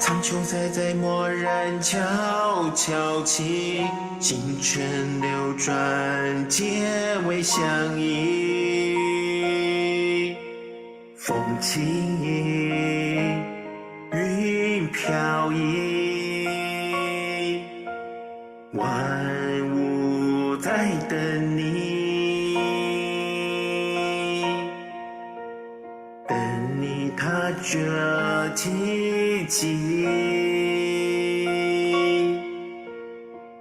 苍穹在蓦然悄悄起，星辰流转，皆为相依。风轻移，云飘逸，万物在等你，等你踏着奇迹。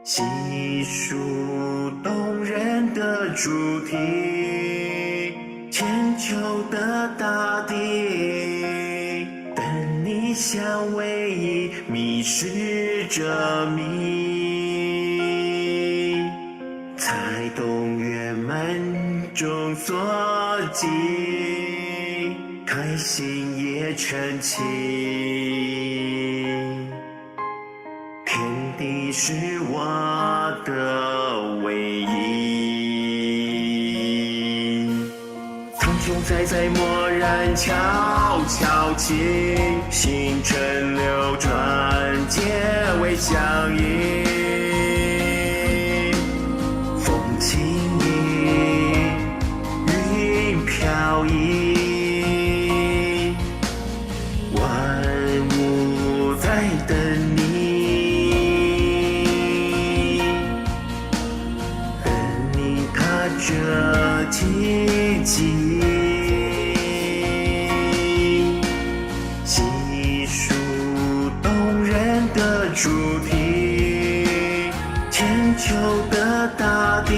细数动人的主题，千秋的大地，等你相偎依，迷失着迷，才懂圆满中所寄，开心也成器。天地是我的唯一，苍穹在蓦然悄悄起，星辰流转，皆为相依。风轻移，云飘逸，万物在等你。这奇迹，细数动人的主题，千秋的大地，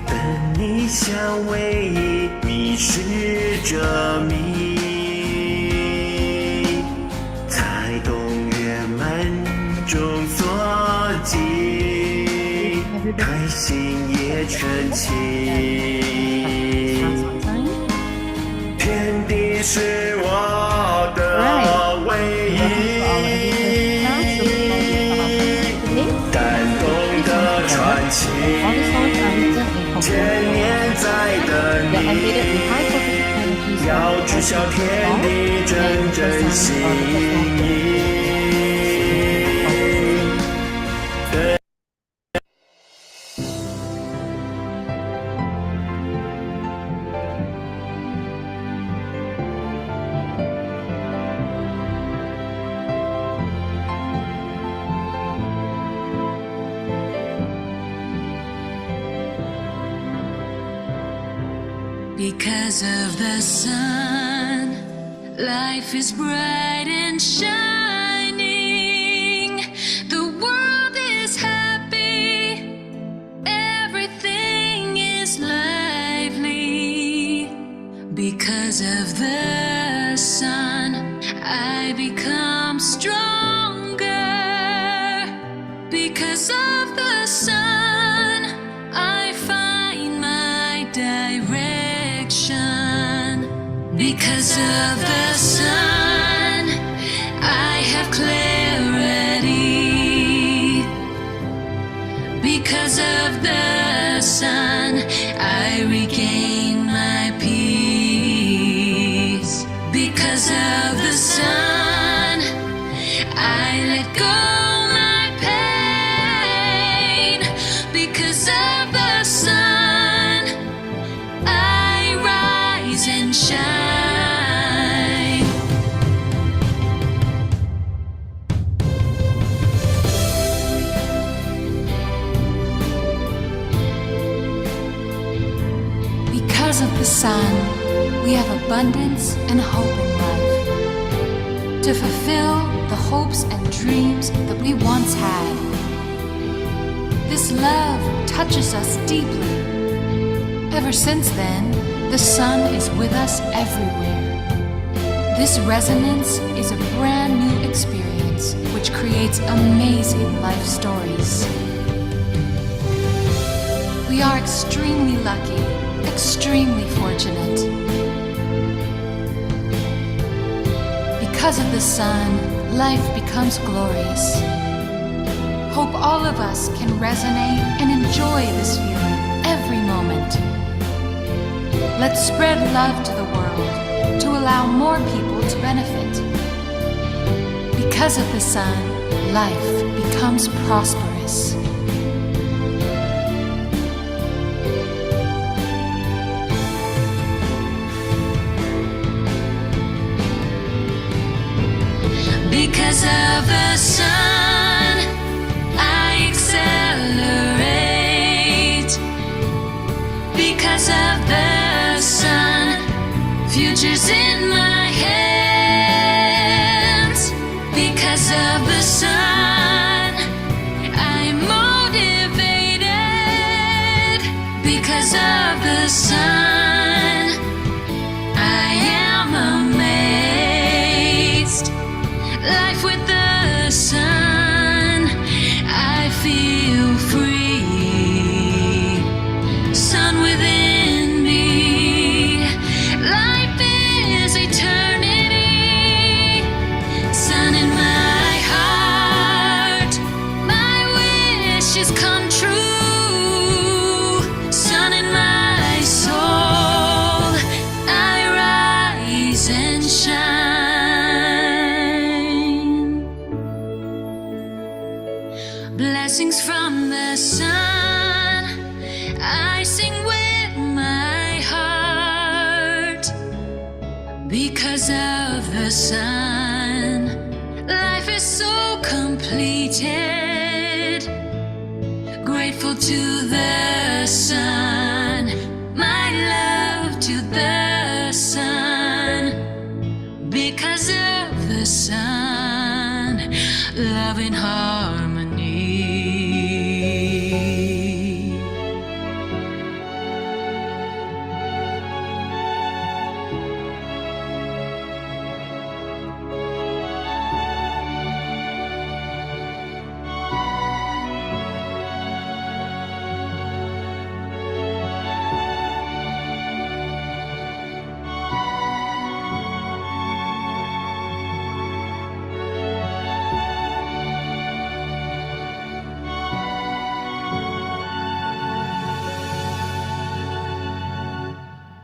等你相偎依，迷失着迷，才懂圆满中所寄，开心也成器。天地是我的唯一，感动的传奇，千年在等你，要知晓天地真心意。Because of the sun, life is bright and shining. The world is happy, everything is lively. Because of the sun, I become stronger. Because of the sun, I find my direction. Because of the sun, I have clarity. Because of the sun, I regain my peace. Because of the sun, I let go my pain. Because of the sun, I rise and shine. Because of the sun, we have abundance and hope in life. To fulfill the hopes and dreams that we once had, This love touches us deeply. Ever since then, the sun is with us everywhere. This resonance is a brand new experience which creates amazing life stories. We are extremely lucky, extremely fortunate. Because of the sun, life becomes glorious. Hope all of us can resonate and enjoy this feeling every moment. Let's spread love to the world to allow more people to benefit. Because of the sun, life becomes prosperous. Because of the sun, I accelerate. Because of the sun, future's in my hands. Because of the sun, I'm motivated. Because of the sun, I am amazed. Life with the sun, I feel free. Sun within me, life is eternity. Sun in my heart, my wishes come true. Sun in my soul, I rise and shine. Blessings from the sun, I sing with my heart. Because of the sun, life is so completed. Grateful to the sun, my love to the sun. Because of the sun, love in harmony.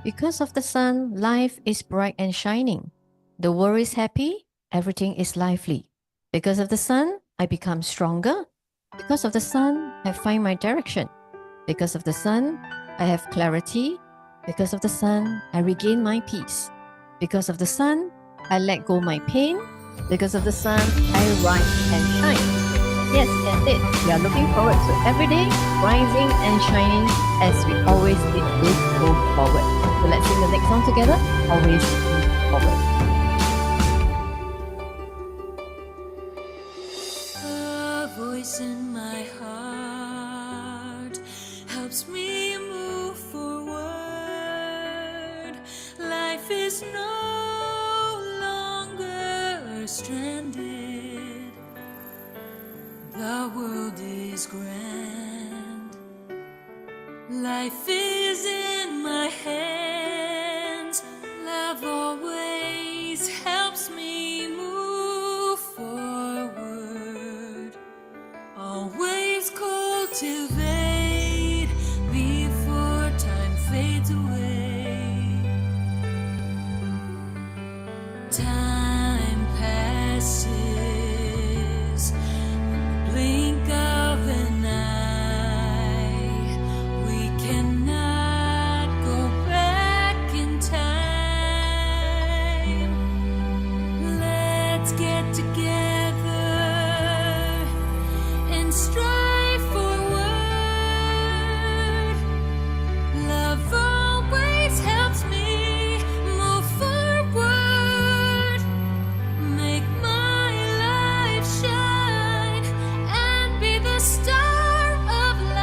Because of the sun, life is bright and shining. The world is happy, everything is lively. Because of the sun, I become stronger. Because of the sun, I find my direction. Because of the sun, I have clarity. Because of the sun, I regain my peace. Because of the sun, I let go my pain. Because of the sun, I rise and shine. Yes, indeed. We are looking forward to every day rising and shining as we always did move forward. So let's sing the next song together. Always move forward. A voice in my heart helps me move forward. Life is no longer stranded. The world is grand. Life is in my hands. Love always helps me move forward. Always cultivate before time fades away. Time passes, blink of an eye. We cannot go back in time. Let's get together and strive forward. Love always helps me move forward. Make my life shine and be the star of life.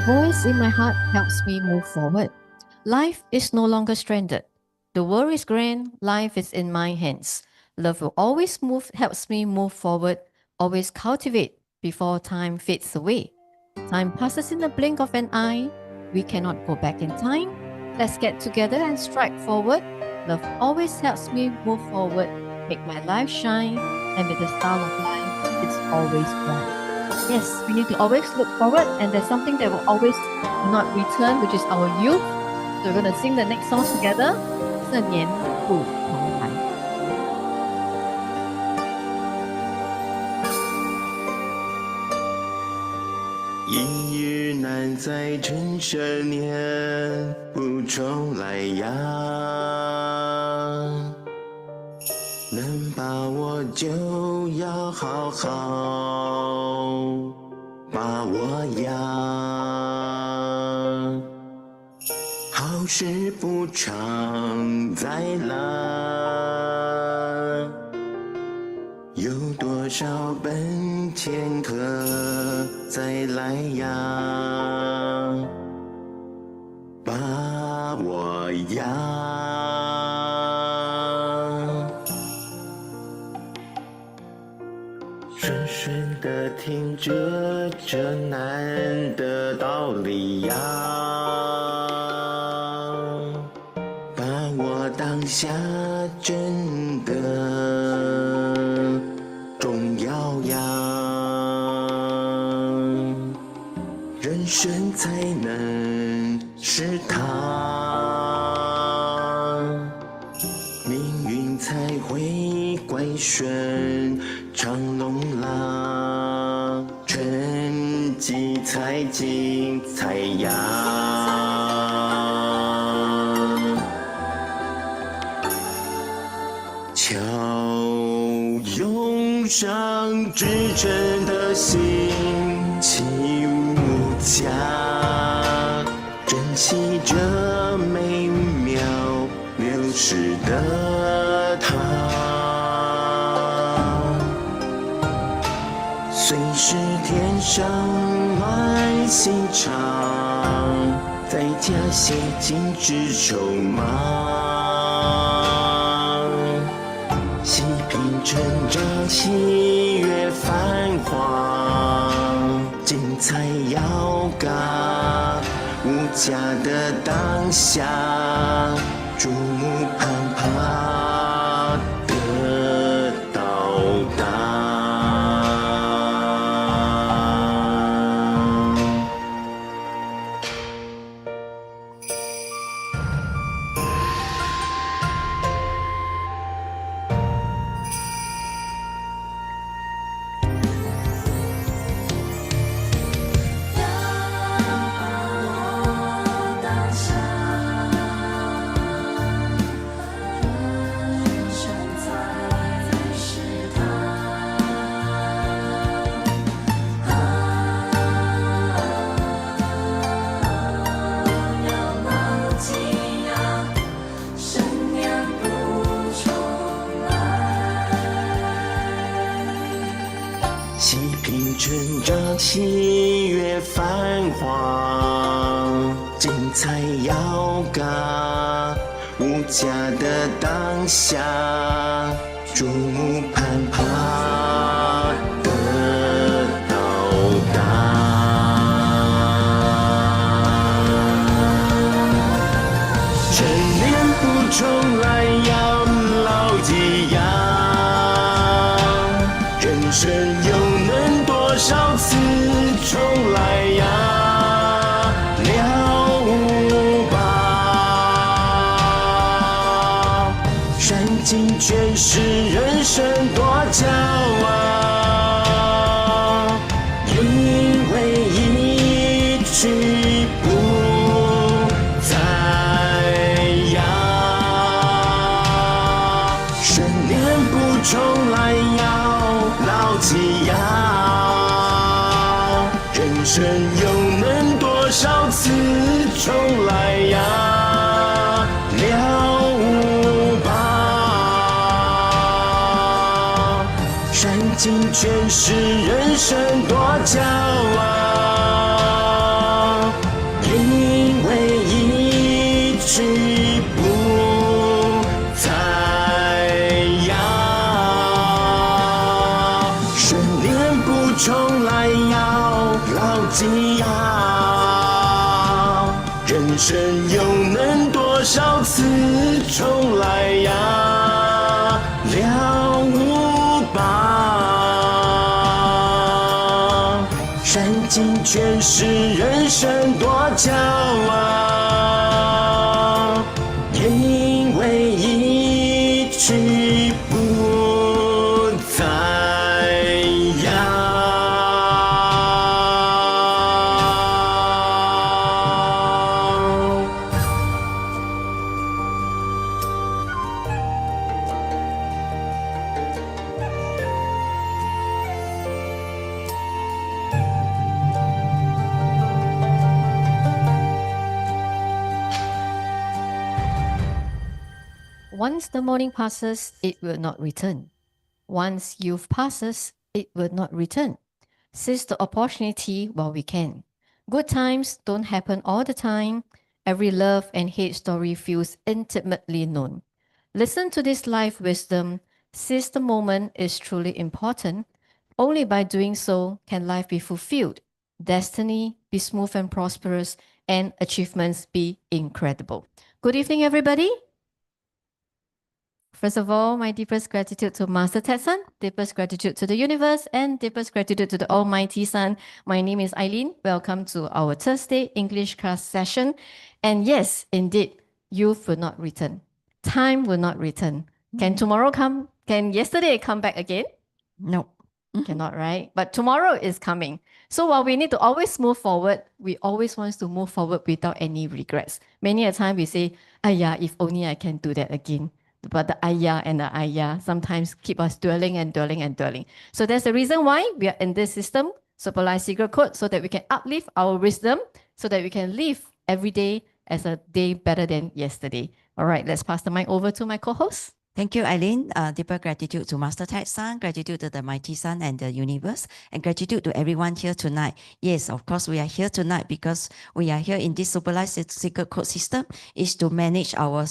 voice in my heart helps me move forward. Life is no longer stranded. The world is grand, life is in my hands. Love will always helps me move forward, always cultivate before time fades away. Time passes in the blink of an eye. We cannot go back in time. Let's get together and strike forward. Love always helps me move forward, make my life shine, and with the style of life, it's always bright. Yes, we need to always look forward, and there's something that will always not return, which is our youth. So we're going to sing the next song together. 盛年不重来。一日难再趁盛年，不重来呀。能把握就要好好把握呀。好事不常再来，有多少奔天客再来呀？把握呀！顺顺地听着这难的道理呀，把握当下真的重要呀，人生才能是他，命运才会乖顺长龙啦，成绩才精彩呀。巧用上至真的心，气无价，珍惜这美妙流逝的他。虽是天上来心肠，在家写尽只愁忙。细品成长，喜悦繁华，精彩要嘎，无价的当下，注目盼盼得到达。细品成长，喜悦繁华，精彩要嘎，无价的当下，注目盼盼得到达。陈年不重来，要牢记呀。人生又能多少次重来呀？了无吧，山尽全是人生多骄傲，因为一去不再呀。十年不重来呀，牢记呀，人生又能多少次重来呀？了无吧，山尽全是人生多骄傲，去不再要。十年不重来要牢记要，人生又能多少次重来呀？了无疤，山尽全是人生多骄傲，因为一去不再要。Once the morning passes, it will not return. Once youth passes, it will not return. Seize the opportunity while we can. Good times don't happen all the time. Every love and hate story feels intimately known. Listen to this life wisdom. Seize the moment is truly important. Only by doing so can life be fulfilled, destiny be smooth and prosperous, and achievements be incredible. Good evening, everybody. First of all, my deepest gratitude to Master Tetsun, deepest gratitude to the universe, and deepest gratitude to the Almighty Sun. My name is Eileen. Welcome to our Thursday English class session. And yes, indeed, youth will not return. Time will not return. Can tomorrow come? Can yesterday come back again? No, cannot, right? But tomorrow is coming. So while we need to always move forward, we always want to move forward without any regrets. Many a time we say, "Ayah, if only I can do that again." But the ayah and the ayah sometimes keep us dwelling and dwelling and dwelling. So that's the reason why we are in this system, Super Life Secret Code, so that we can uplift our wisdom, so that we can live every day as a day better than yesterday. All right, let's pass the mic over to my co-host. Thank you, Eileen. Deeper gratitude to Master Tetsun, gratitude to the Mighty Sun and the universe, and gratitude to everyone here tonight. Yes, of course, we are here tonight because we are here in this Super Life Secret Code system is to manage our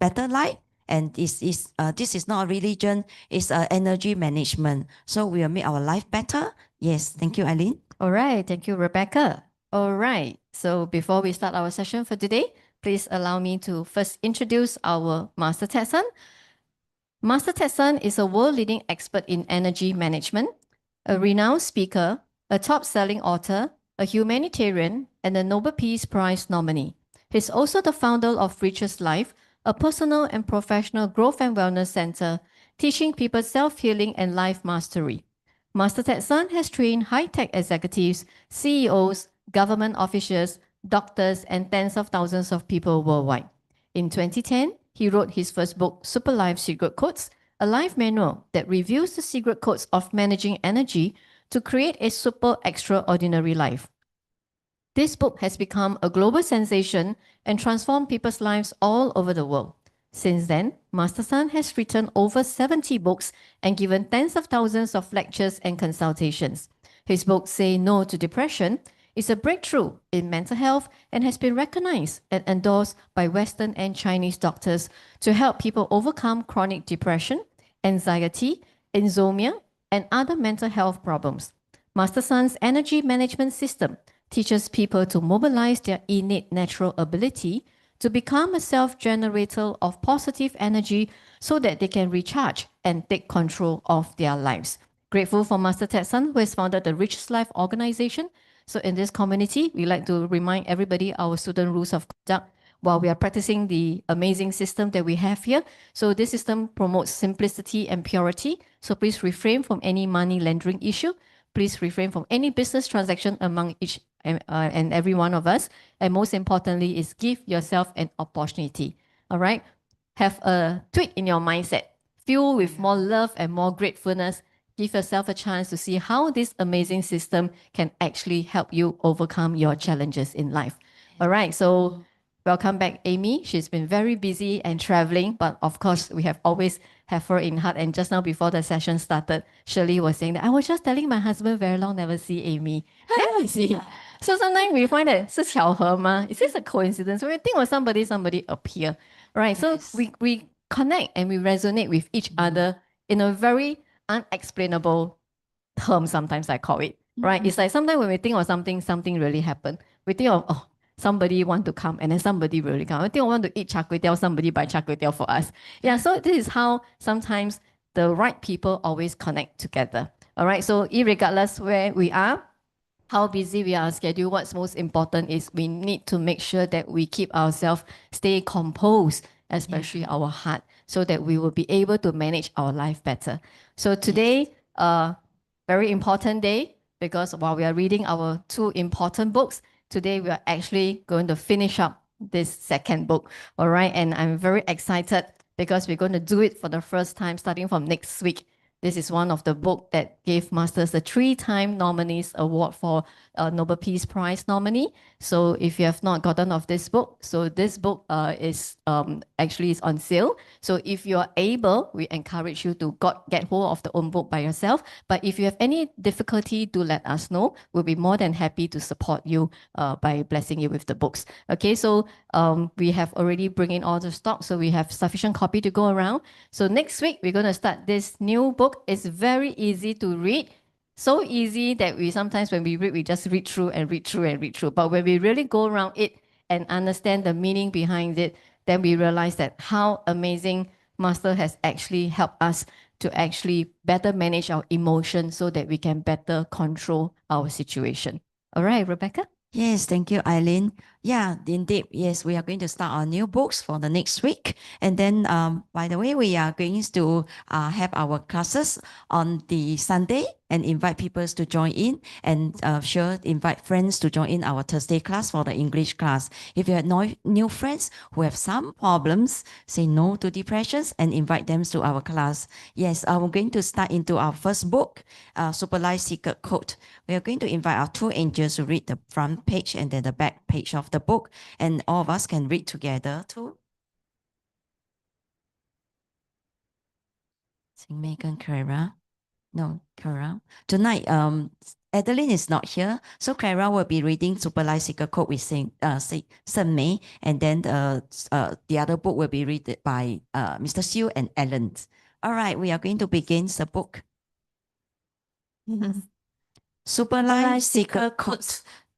better life. And this is not a religion, it's energy management. So we will make our life better. Yes, thank you, Eileen. All right, thank you, Rebecca. All right, so before we start our session for today, please allow me to first introduce our Master Tetsun. Master Tetsun is a world-leading expert in energy management, a renowned speaker, a top-selling author, a humanitarian, and a Nobel Peace Prize nominee. He's also the founder of Richest Life, a personal and professional growth and wellness center, teaching people self-healing and life mastery. Master Tetsun has trained high-tech executives, CEOs, government officials, doctors, and tens of thousands of people worldwide. In 2010, he wrote his first book, Super Life Secret Codes, a life manual that reveals the secret codes of managing energy to create a super extraordinary life. This book has become a global sensation and transformed people's lives all over the world. Since then, Master Sun has written over 70 books and given tens of thousands of lectures and consultations. His book, Say No to Depression, is a breakthrough in mental health and has been recognized and endorsed by Western and Chinese doctors to help people overcome chronic depression, anxiety, insomnia, and other mental health problems. Master Sun's energy management system teaches people to mobilize their innate natural ability to become a self-generator of positive energy so that they can recharge and take control of their lives. Grateful for Master Tetsun, who has founded the Richest Life organization. So in this community, we like to remind everybody our student rules of conduct while we are practicing the amazing system that we have here. So this system promotes simplicity and purity. So please refrain from any money laundering issue. Please refrain from any business transaction among each and every one of us. And most importantly is give yourself an opportunity. All right? Have a tweak in your mindset. Fuel with more love and more gratefulness. Give yourself a chance to see how this amazing system can actually help you overcome your challenges in life. All right, so welcome back, Amy. She's been very busy and traveling, but of course, we have always have her in heart. And just now before the session started, Shirley was saying that I was just telling my husband very long never see Amy. Then I see So sometimes we find that 是巧合吗? Is this a coincidence? When we think of somebody, somebody appear, right? So Yes. we connect and we resonate with each other in a very unexplainable term, sometimes I call it, right? It's like sometimes when we think of something, something really happened. We think of, oh, somebody want to come and then somebody really come. I think I want to eat char kway teow, somebody buy char kway teow for us. Yeah, so this is how sometimes the right people always connect together. All right, so irregardless where we are, how busy we are scheduled, what's most important is we need to make sure that we keep ourselves stay composed, especially our heart, so that we will be able to manage our life better. So today, very important day, because while we are reading our two important books, today we are actually going to finish up this second book. All right, and I'm very excited because we're going to do it for the first time starting from next week. This is one of the book that gave Masters a 3-time nominees award for Nobel Peace Prize nominee. So if you have not gotten of this book, so this book is actually is on sale. So if you are able, we encourage you to get hold of the own book by yourself. But if you have any difficulty, do let us know. We'll be more than happy to support you by blessing you with the books. Okay, so we have already bring in all the stock, so we have sufficient copy to go around. So next week, we're going to start this new book. It's very easy to read. So easy that we sometimes when we read, we just read through and read through and read through. But when we really go around it and understand the meaning behind it, then we realize that how amazing Master has actually helped us to actually better manage our emotions so that we can better control our situation. All right, Rebecca? Yes, thank you, Eileen. Yeah, indeed. Yes, we are going to start our new books for the next week. And then, by the way, we are going to have our classes on the Sunday and invite people to join in, and sure invite friends to join in our Thursday class for the English class. If you have no new friends who have some problems, say no to depressions and invite them to our class. Yes, we're going to start into our first book, Super Life Secret Code. We are going to invite our two angels to read the front page and then the back page of the book, and all of us can read together too. Sing Megan, Clara. No, Clara. Tonight, Adeline is not here, so Clara will be reading Super Life Secret Code with Sing Mei, and then the other book will be read by Mr. Siu and Ellen. All right, we are going to begin the book. Super Life Secret Code.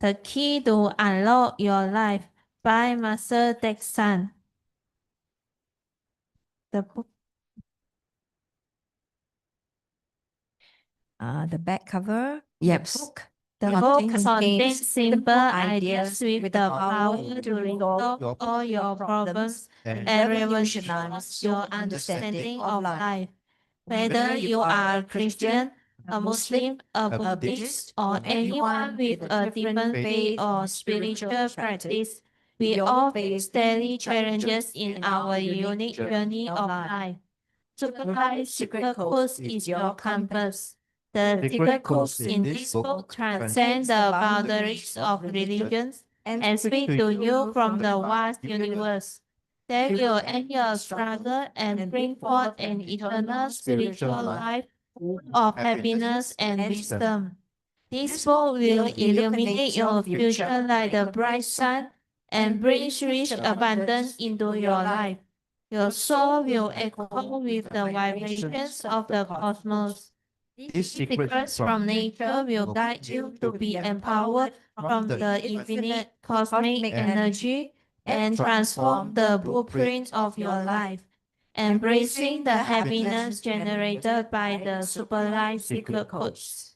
The Key to Unlock Your Life by Master Texan. The book. The back cover. Yep. The book contains simple ideas with the power to resolve all your problems and revolutionize your understanding of life. Whether you are a Christian, a Muslim, a Buddhist, or anyone with a different faith or spiritual practice, we all face daily challenges in our unique journey of life. Super Secret Codes is your compass. The secret codes in this book transcend the boundaries of religions and speak to you from the vast universe. They will end your struggle and bring forth an eternal spiritual life of happiness and wisdom. This book will illuminate your future like the bright sun and bring rich abundance into your life. Your soul will echo with the vibrations of the cosmos. These secrets from nature will guide you to be empowered from the infinite cosmic energy and transform the blueprint of your life, embracing the happiness generated by the Super Life Secret Codes.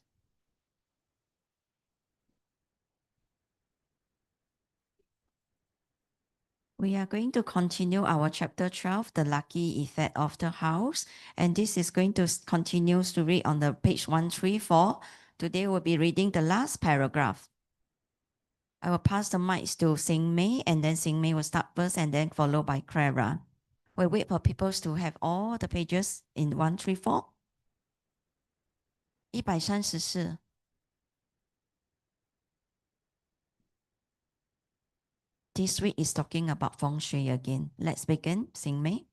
We are going to continue our chapter 12, the lucky effect of the house. And this is going to continue to read on the page 134. Today we'll be reading the last paragraph. I will pass the mic to Sing Mei, and then Sing Mei will start first and then followed by Clara. We'll wait for people to have all the pages in 134. 134. This week is talking about feng shui again. Let's begin, Sing Mei.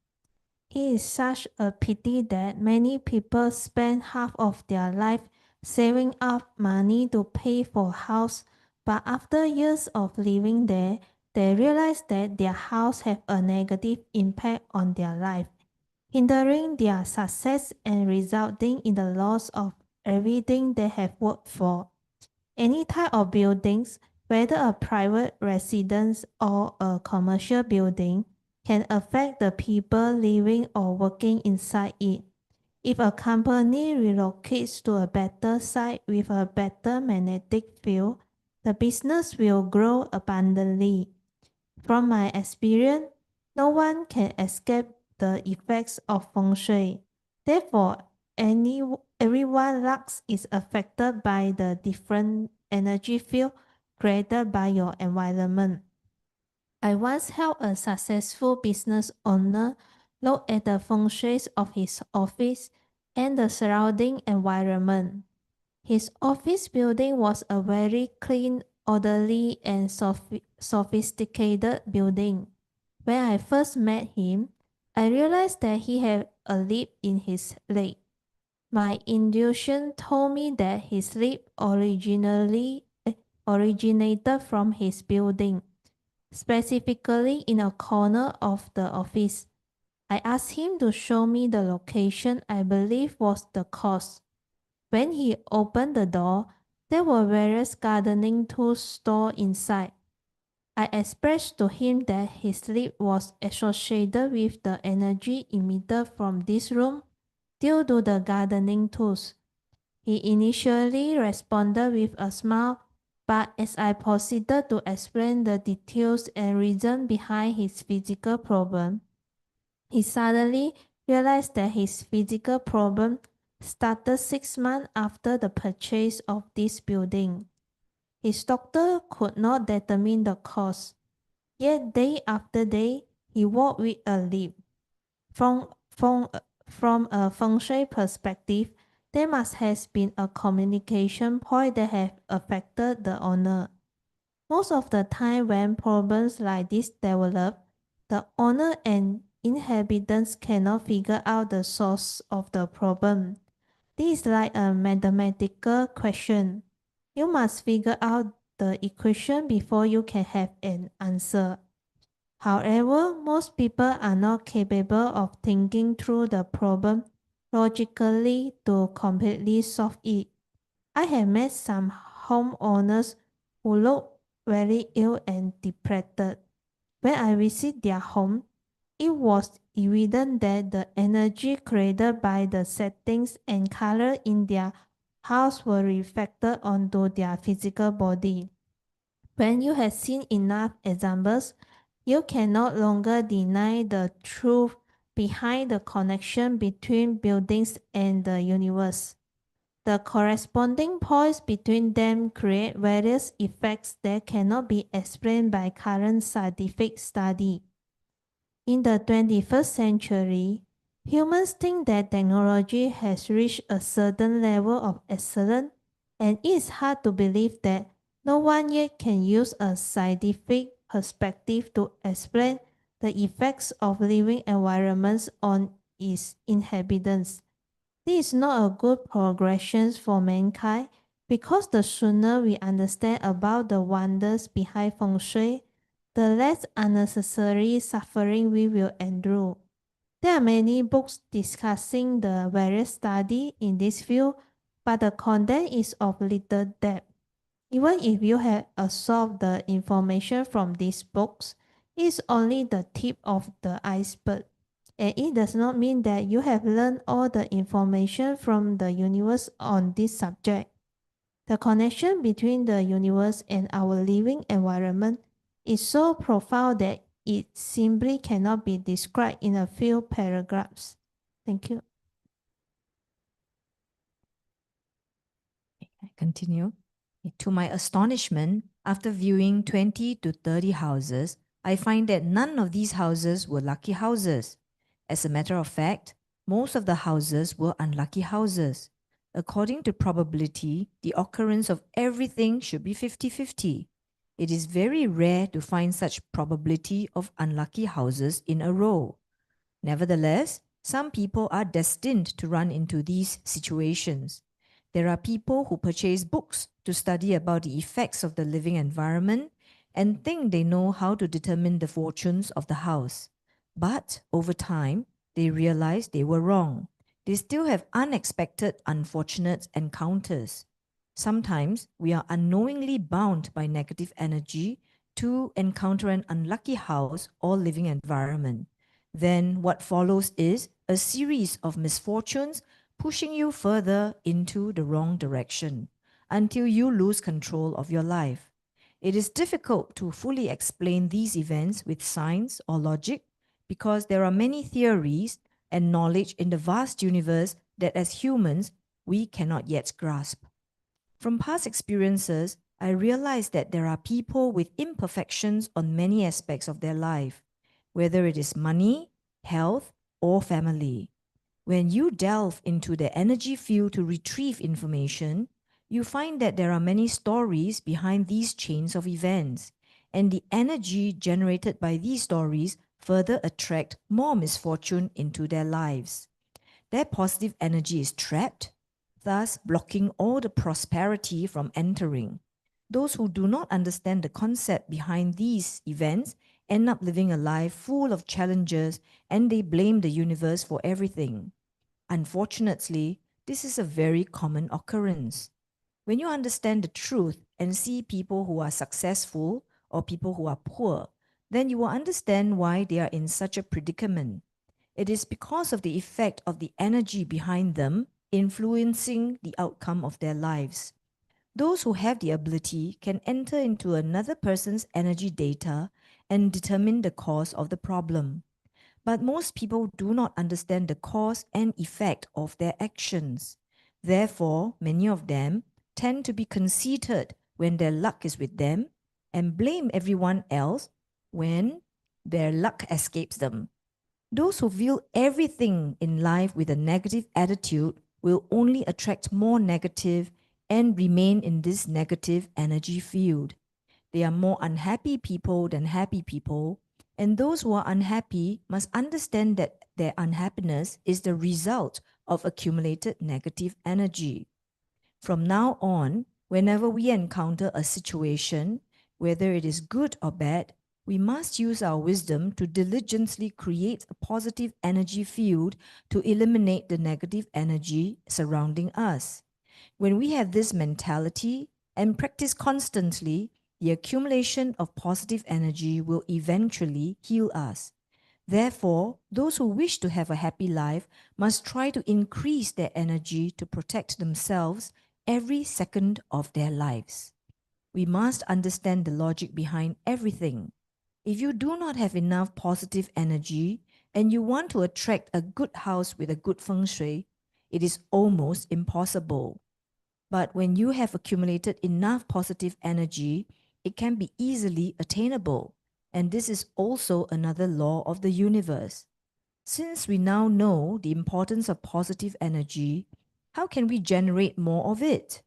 It is such a pity that many people spend half of their life saving up money to pay for house, But after years of living there, they realized that their house had a negative impact on their life, hindering their success and resulting in the loss of everything they have worked for. Any type of buildings, whether a private residence or a commercial building, can affect the people living or working inside it. If a company relocates to a better site with a better magnetic field, the business will grow abundantly. From my experience, no one can escape the effects of feng shui. Therefore, everyone lux is affected by the different energy field created by your environment. I once helped a successful business owner look at the feng shui of his office and the surrounding environment. His office building was a very clean, orderly, and sophisticated building. When I first met him, I realized that he had a lip in his leg. My intuition told me that his lip originated from his building, specifically in a corner of the office. I asked him to show me the location I believe was the cause. When he opened the door, there were various gardening tools stored inside. I expressed to him that his sleep was associated with the energy emitted from this room due to the gardening tools. He initially responded with a smile, but as I proceeded to explain the details and reason behind his physical problem, he suddenly realized that his physical problem started 6 months after the purchase of this building. His doctor could not determine the cause, yet day after day he walked with a limp. From a feng shui perspective, there must have been a communication point that have affected the owner. Most of the time when problems like this develop, the owner and inhabitants cannot figure out the source of the problem. This is like a mathematical question. You must figure out the equation before you can have an answer. However, most people are not capable of thinking through the problem logically to completely solve it. I have met some homeowners who look very ill and depressed. When I visit their home, it was evident that the energy created by the settings and color in their house were reflected onto their physical body. When you have seen enough examples, you can no longer deny the truth behind the connection between buildings and the universe. The corresponding points between them create various effects that cannot be explained by current scientific study. In the 21st century, humans think that technology has reached a certain level of excellence, and it is hard to believe that no one yet can use a scientific perspective to explain the effects of living environments on its inhabitants. This is not a good progression for mankind because the sooner we understand about the wonders behind feng shui, the less unnecessary suffering we will endure. There are many books discussing the various studies in this field, but the content is of little depth. Even if you have absorbed the information from these books, it is only the tip of the iceberg. And it does not mean that you have learned all the information from the universe on this subject. The connection between the universe and our living environment is so profound that it simply cannot be described in a few paragraphs. Thank you. I continue. To my astonishment, after viewing 20 to 30 houses, I find that none of these houses were lucky houses. As a matter of fact, most of the houses were unlucky houses. According to probability, the occurrence of everything should be 50-50. It is very rare to find such probability of unlucky houses in a row. Nevertheless, some people are destined to run into these situations. There are people who purchase books to study about the effects of the living environment and think they know how to determine the fortunes of the house. But over time, they realize they were wrong. They still have unexpected, unfortunate encounters. Sometimes we are unknowingly bound by negative energy to encounter an unlucky house or living environment. Then what follows is a series of misfortunes pushing you further into the wrong direction until you lose control of your life. It is difficult to fully explain these events with science or logic because there are many theories and knowledge in the vast universe that as humans we cannot yet grasp. From past experiences, I realized that there are people with imperfections on many aspects of their life, whether it is money, health, or family. When you delve into the energy field to retrieve information, you find that there are many stories behind these chains of events, and the energy generated by these stories further attract more misfortune into their lives. Their positive energy is trapped, thus blocking all the prosperity from entering. Those who do not understand the concept behind these events end up living a life full of challenges and they blame the universe for everything. Unfortunately, this is a very common occurrence. When you understand the truth and see people who are successful or people who are poor, then you will understand why they are in such a predicament. It is because of the effect of the energy behind them influencing the outcome of their lives. Those who have the ability can enter into another person's energy data and determine the cause of the problem. But most people do not understand the cause and effect of their actions. Therefore, many of them tend to be conceited when their luck is with them and blame everyone else when their luck escapes them. Those who view everything in life with a negative attitude will only attract more negative and remain in this negative energy field. They are more unhappy people than happy people, and those who are unhappy must understand that their unhappiness is the result of accumulated negative energy. From now on, whenever we encounter a situation, whether it is good or bad, we must use our wisdom to diligently create a positive energy field to eliminate the negative energy surrounding us. When we have this mentality and practice constantly, the accumulation of positive energy will eventually heal us. Therefore, those who wish to have a happy life must try to increase their energy to protect themselves every second of their lives. We must understand the logic behind everything. If you do not have enough positive energy and you want to attract a good house with a good feng shui, it is almost impossible. But when you have accumulated enough positive energy, it can be easily attainable. And this is also another law of the universe. Since we now know the importance of positive energy, how can we generate more of it?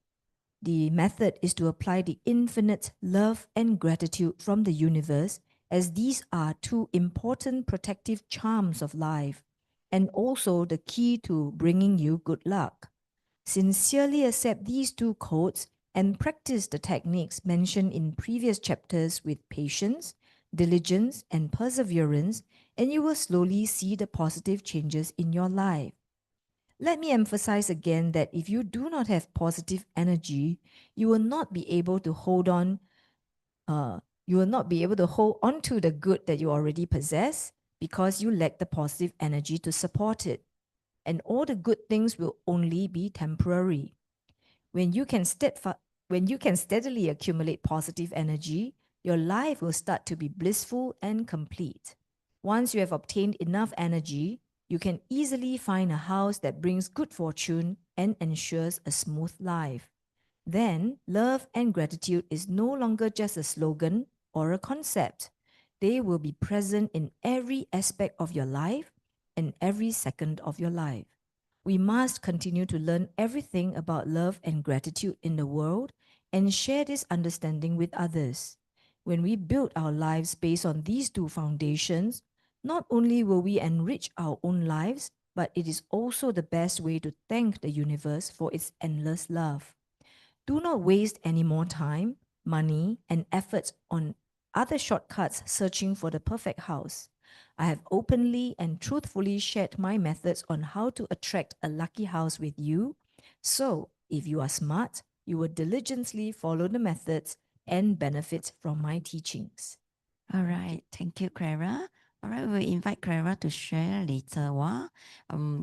The method is to apply the infinite love and gratitude from the universe, as these are two important protective charms of life and also the key to bringing you good luck. Sincerely accept these two codes and practice the techniques mentioned in previous chapters with patience, diligence, and perseverance, and you will slowly see the positive changes in your life. Let me emphasize again that if you do not have positive energy, you will not be able to hold on. You will not be able to hold on to the good that you already possess because you lack the positive energy to support it. And all the good things will only be temporary. When you can steadily accumulate positive energy, your life will start to be blissful and complete. Once you have obtained enough energy, you can easily find a house that brings good fortune and ensures a smooth life. Then, love and gratitude is no longer just a slogan or a concept. They will be present in every aspect of your life and every second of your life. We must continue to learn everything about love and gratitude in the world and share this understanding with others. When we build our lives based on these two foundations, not only will we enrich our own lives, but it is also the best way to thank the universe for its endless love. Do not waste any more time, money, and efforts on other shortcuts searching for the perfect house. I have openly and truthfully shared my methods on how to attract a lucky house with you. So, if you are smart, you will diligently follow the methods and benefit from my teachings. All right. Thank you, Clara. All right, we'll invite Clara to share later.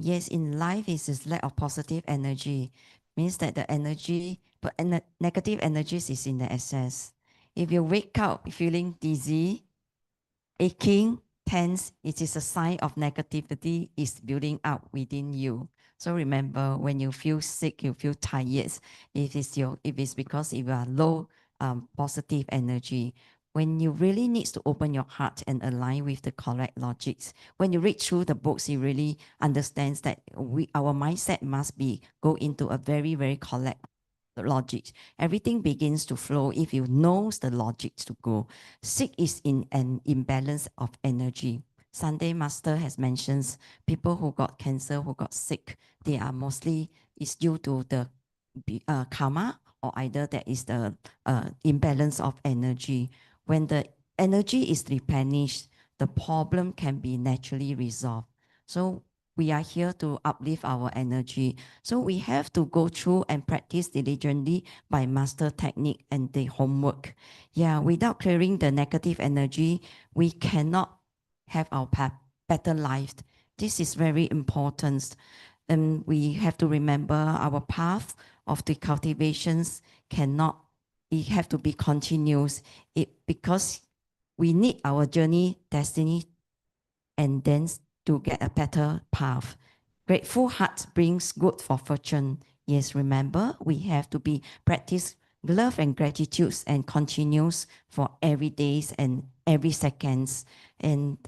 Yes, in life is this lack of positive energy. Means that the energy, but negative energies is in the excess. If you wake up feeling dizzy, aching, tense, it is a sign of negativity is building up within you. So remember, when you feel sick, you feel tired, if it's because you are low positive energy. When you really needs to open your heart and align with the correct logics, when you read through the books, you really understands that our mindset must be go into a very, very correct logic. Everything begins to flow if you knows the logic to go. Sick is in an imbalance of energy. Sunday Master has mentioned people who got cancer, who got sick, they are mostly is due to the karma, or either there is the imbalance of energy. When the energy is replenished, the problem can be naturally resolved. So we are here to uplift our energy. So we have to go through and practice diligently by master technique and the homework. Yeah, without clearing the negative energy, we cannot have our better life. This is very important. And we have to remember our path of the cultivations cannot, it have to be continuous. Because we need our journey, destiny, and then to get a better path. Grateful heart brings good for fortune. Yes, remember, we have to be practice love and gratitude and continues for every days and every seconds. And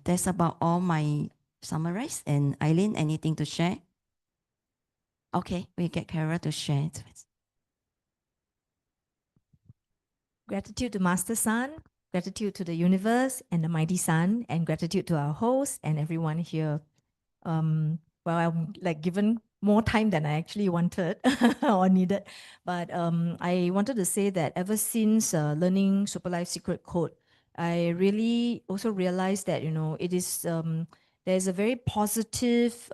that's about all my summarize. And Eileen, anything to share? Okay, we get Kara to share it. Gratitude to Master Sun, gratitude to the universe and the mighty Sun, and gratitude to our host and everyone here. Well, I'm like given more time than I actually wanted or needed, but I wanted to say that ever since learning Super Life Secret Code, I really also realized that it is there's a very positive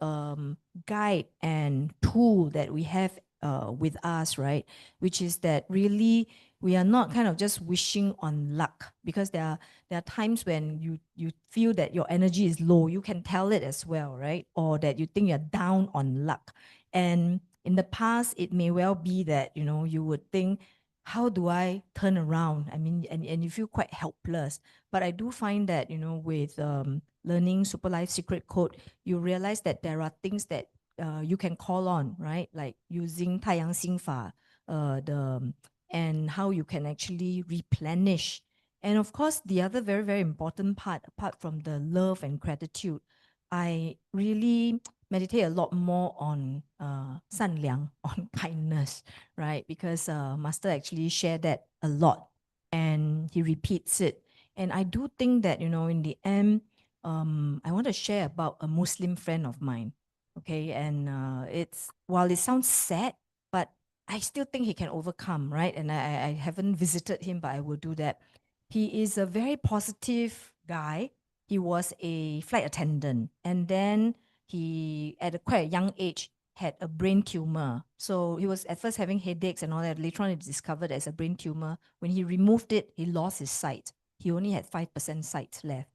guide and tool that we have with us, right? Which is that really we are not kind of just wishing on luck, because there are times when you feel that your energy is low. You can tell it as well, right? Or that you think you're down on luck. And in the past, it may well be that you would think, how do I turn around? I mean, and you feel quite helpless. But I do find that with learning Super Life Secret Code, you realize that there are things that you can call on, right? Like using 太阳心法, and how you can actually replenish. And of course, the other very, very important part, apart from the love and gratitude, I really meditate a lot more on 善良, on kindness, right? Because Master actually shared that a lot and he repeats it. And I do think that, in the end, I want to share about a Muslim friend of mine. Okay. And while it sounds sad, but I still think he can overcome, right? And I haven't visited him, but I will do that. He is a very positive guy. He was a flight attendant, and then he, at quite a young age, had a brain tumor. So he was at first having headaches and all that. Later on, it discovered as a brain tumor. When he removed it, he lost his sight. He only had 5% sight left.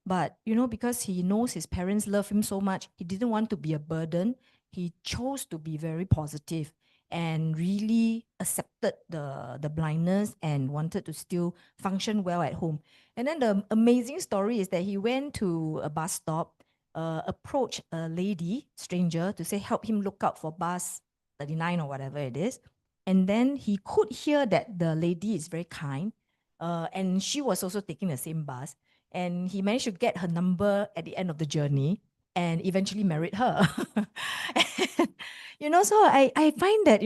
But, because he knows his parents love him so much, he didn't want to be a burden. He chose to be very positive and really accepted the blindness and wanted to still function well at home. And then the amazing story is that he went to a bus stop, approached a lady, stranger, to say, help him look out for bus 39 or whatever it is. And then he could hear that the lady is very kind, and she was also taking the same bus. And he managed to get her number at the end of the journey and eventually married her. And, so I find that,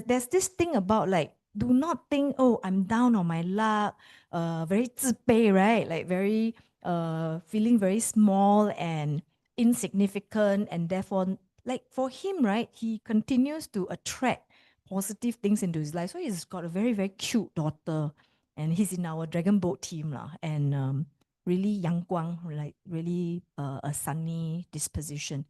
there's this thing about like, do not think, oh, I'm down on my luck, very 自卑, right? Like very, feeling very small and insignificant. And therefore, like for him, right, he continues to attract positive things into his life. So he's got a very, very cute daughter, and he's in our Dragon Boat team lah. And really yang guang, like really a sunny disposition.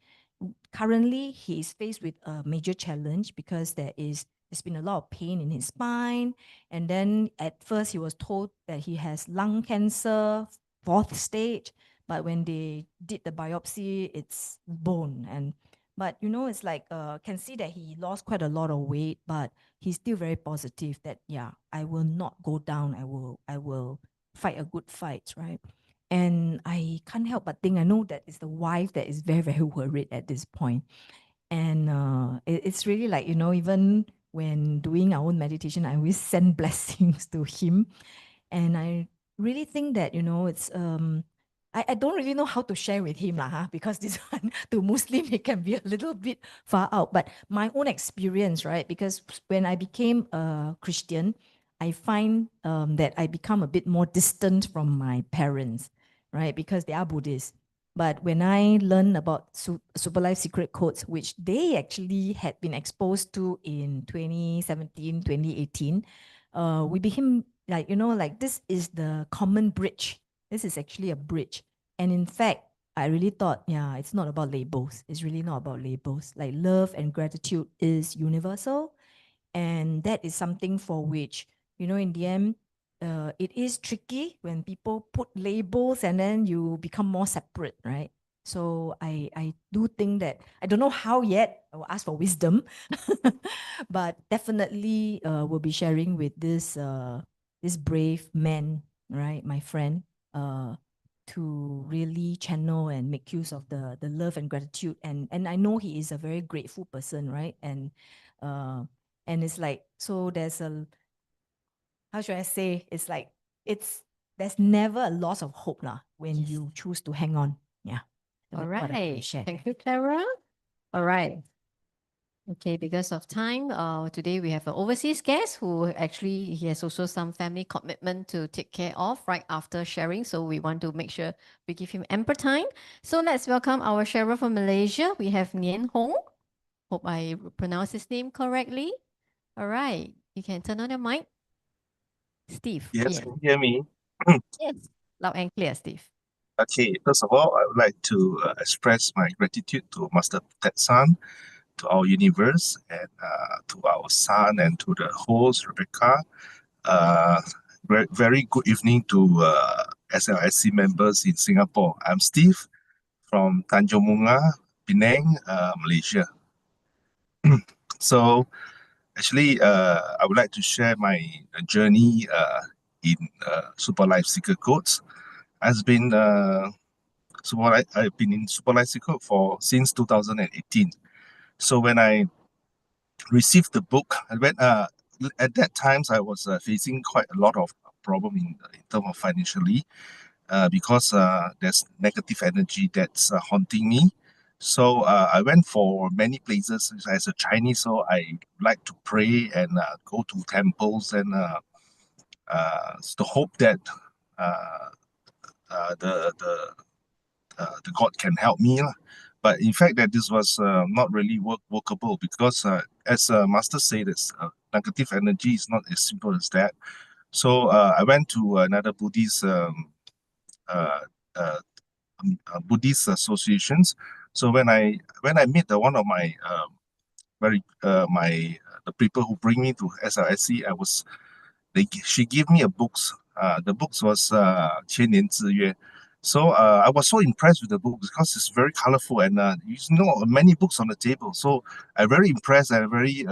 Currently, he is faced with a major challenge because there's been a lot of pain in his spine. And then at first he was told that he has lung cancer, 4th stage. But when they did the biopsy, it's bone. But it's like can see that he lost quite a lot of weight, but he's still very positive that I will not go down. I will fight a good fight, right? And I can't help but think, I know that it's the wife that is very, very worried at this point. And it's really like, even when doing our own meditation, I always send blessings to him. And I really think that, it's I don't really know how to share with him lah, because this one to Muslim it can be a little bit far out. But my own experience, right? Because when I became a Christian, I find that I become a bit more distant from my parents, right? Because they are Buddhists. But when I learned about Super Life Secret Codes, which they actually had been exposed to in 2017, 2018, we became like, like this is the common bridge. This is actually a bridge. And in fact, I really thought, it's not about labels. It's really not about labels. Like love and gratitude is universal. And that is something for which, in the end, it is tricky when people put labels and then you become more separate, right? So I do think that, I don't know how yet, I will ask for wisdom, but definitely we'll be sharing with this brave man, right, my friend, to really channel and make use of the love and gratitude. And I know he is a very grateful person, right? And it's like, so there's how should I say? It's like, there's never a loss of hope lah when you choose to hang on. Yeah. All That's what I right. share. Thank you, Clara. All right. Okay, because of time, today we have an overseas guest who actually he has also some family commitment to take care of right after sharing. So we want to make sure we give him ample time. So let's welcome our sharer from Malaysia. We have Nian Hong. Hope I pronounce his name correctly. All right, you can turn on your mic. Steve. Yes, Yeah. can you hear me? Yes. Loud and clear, Steve. Okay, first of all, I would like to express my gratitude to Master Ted San, to our universe, and to our son, and to the host, Rebecca. Very good evening to SLSC members in Singapore. I'm Steve from Tanjung Bunga, Penang, Malaysia. So, actually, I would like to share my journey in Super Life Seeker Codes. I've been in Super Life Seeker since 2018. So when I received the book, at that times I was facing quite a lot of problem in terms of financially, because there's negative energy that's haunting me. So I went for many places as a Chinese. So I like to pray and go to temples and to hope that the God can help me. But in fact, that this was not really workable, because as Master said, negative energy is not as simple as that. So I went to another Buddhist Buddhist associations. So when I met one of my the people who bring me to SLSC, she gave me a books. The books was 千年之约. So I was so impressed with the book because it's very colorful, and many books on the table. So I'm very impressed and very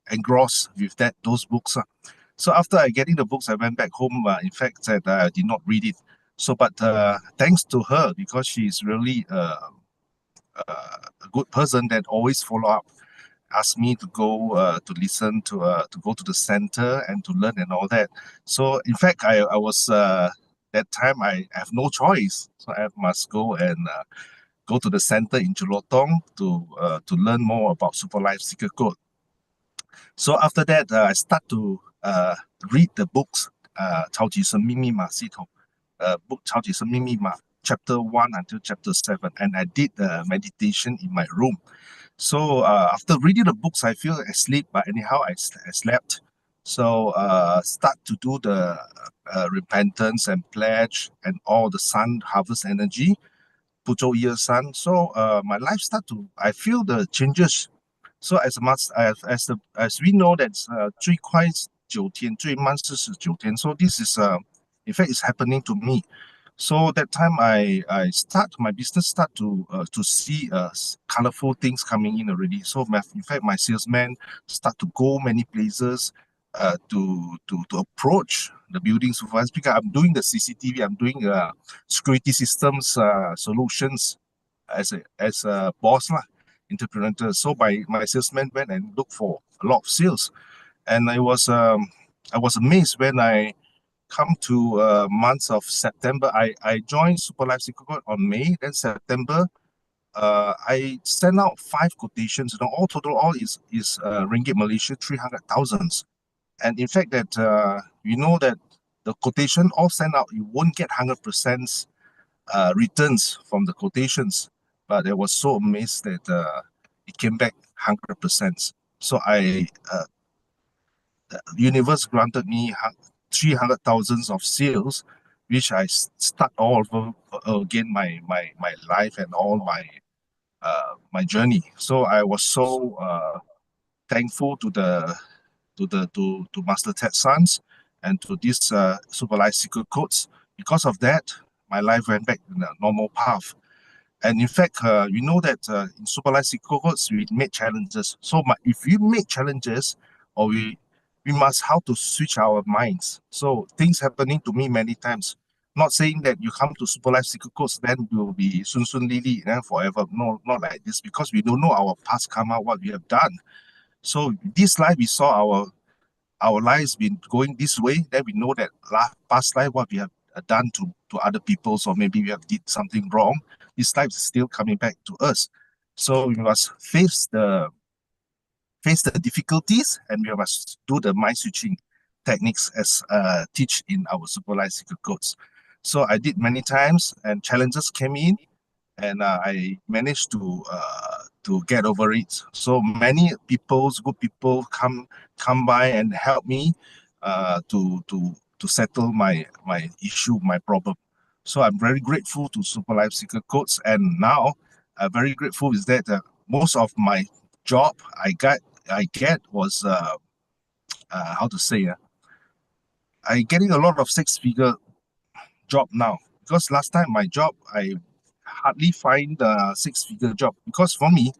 engrossed with those books. So after I getting the books, I went back home. In fact, that I did not read it. So, but thanks to her, because she's really a good person that always follow up, asked me to go to listen to go to the center and to learn and all that. So in fact, I was that time I have no choice, so I must go and go to the center in Jelutong to learn more about Super Life Seeker Code. So after that, I start to read the books, 超级生命密码系统, book 超级生命密码 chapter 1 until chapter 7, and I did meditation in my room. So after reading the books, I feel asleep, but anyhow, I slept. So start to do the repentance and pledge and all the sun harvest energy, 不周一二三. So my life start to, I feel the changes. So as we know that 最快9天，最慢49天. So this is in fact, it's happening to me. So that time I start my business start to see colorful things coming in already. So in fact my salesman start to go many places to approach the building supervisors, because I'm doing the CCTV, I'm doing security systems solutions as a boss lah, entrepreneur. So my salesman went and looked for a lot of sales, and I was amazed when I come to months of September. I joined Super Life Secret Code on May, then September. I sent out 5 quotations. All total, all is ringgit Malaysia 300,000. And in fact, that we know that the quotation all sent out, you won't get 100% returns from the quotations. But I was so amazed that it came back 100%. So the universe granted me 300,000 of sales, which I start all over again my life and all my journey. So I was so thankful to Master Ted Sons and to this Super Life Secret Codes. Because of that, my life went back in a normal path. And in fact, you know that in Super Life Secret Codes, we made challenges. So if we make challenges, or we must how to switch our minds. So things happening to me many times. Not saying that you come to Super Life Secret Codes, then you will be sun lili and forever. No, not like this, because we don't know our past karma, what we have done. So this life, we saw our lives been going this way, then we know that past life, what we have done to other people, or maybe we have did something wrong. This life is still coming back to us. So we must face the difficulties, and we must do the mind switching techniques as teach in our Super Life Secret Codes. So I did many times, and challenges came in, and I managed to get over it. So many good people come by and help me to settle my issue, my problem. So I'm very grateful to Super Life Secret Codes, and now I'm very grateful is that most of my job I get was how to say I getting a lot of 6-figure job now, because last time my job I hardly find a 6-figure job, because for me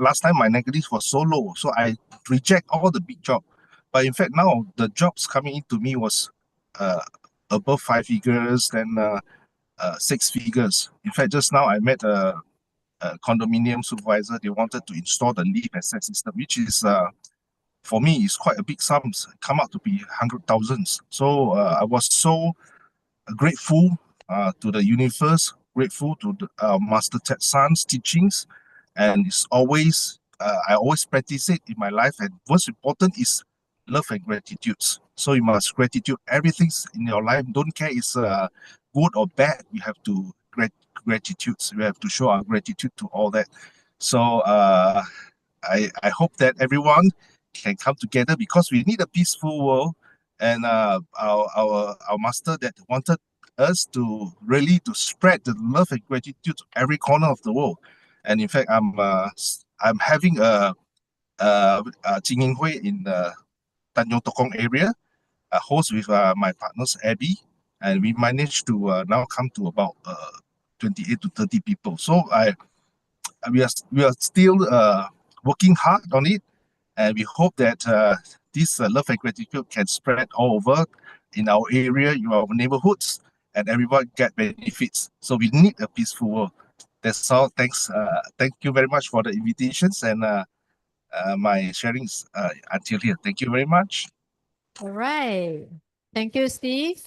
last time my negative was so low, so I reject all the big job. But in fact now the jobs coming into me was above 5 figures, then 6 figures. In fact, just now I met a condominium supervisor. They wanted to install the leaf access system, which is for me is quite a big sums, come out to be 100,000. So I was so grateful to the universe, grateful to the Master Ted San's teachings, and it's always I always practice it in my life. And what's important is love and gratitude. So you must gratitude everything in your life. Don't care it's good or bad. You have to gratitude. We have to show our gratitude to all that. So I hope that everyone can come together, because we need a peaceful world. And our master that wanted us to really to spread the love and gratitude to every corner of the world. And in fact, I'm having a Jingyin Hui in the Tanjong Tokong area, a host with my partners Abby, and we managed to now come to about 28 to 30 people. So we are still working hard on it, and we hope that this love and gratitude can spread all over in our area, in our neighborhoods, and everyone get benefits. So we need a peaceful world. That's all. Thanks. Thank you very much for the invitations, and my sharings until here. Thank you very much. All right. Thank you, Steve.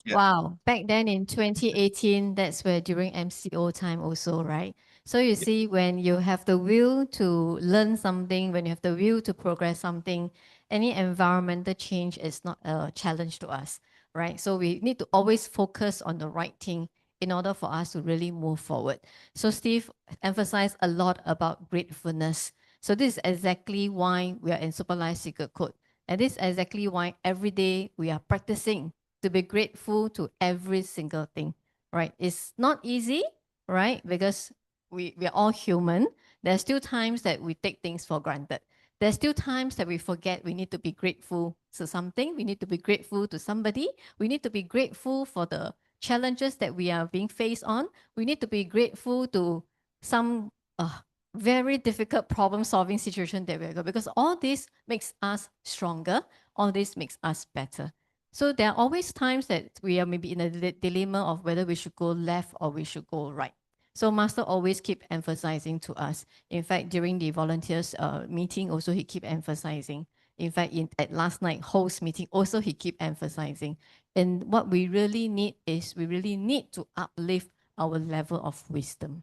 Yeah. Wow. Back then in 2018, that's where during MCO time also, right? So you see, when you have the will to learn something, when you have the will to progress something, any environmental change is not a challenge to us, right? So we need to always focus on the right thing in order for us to really move forward. So Steve emphasized a lot about gratefulness. So this is exactly why we are in Superlife Secret Code. And this is exactly why every day we are practicing to be grateful to every single thing, right? It's not easy, right? Because we are all human. There's still times that we take things for granted. There's still times that we forget we need to be grateful to something. We need to be grateful to somebody. We need to be grateful for the challenges that we are being faced on. We need to be grateful to some very difficult problem-solving situation that we're going, because all this makes us stronger. All this makes us better. So there are always times that we are maybe in a dilemma of whether we should go left or we should go right. So Master always keep emphasizing to us. In fact, during the volunteers meeting, also he keep emphasizing. In fact, at last night host meeting, also he keep emphasizing. And what we really need is we really need to uplift our level of wisdom.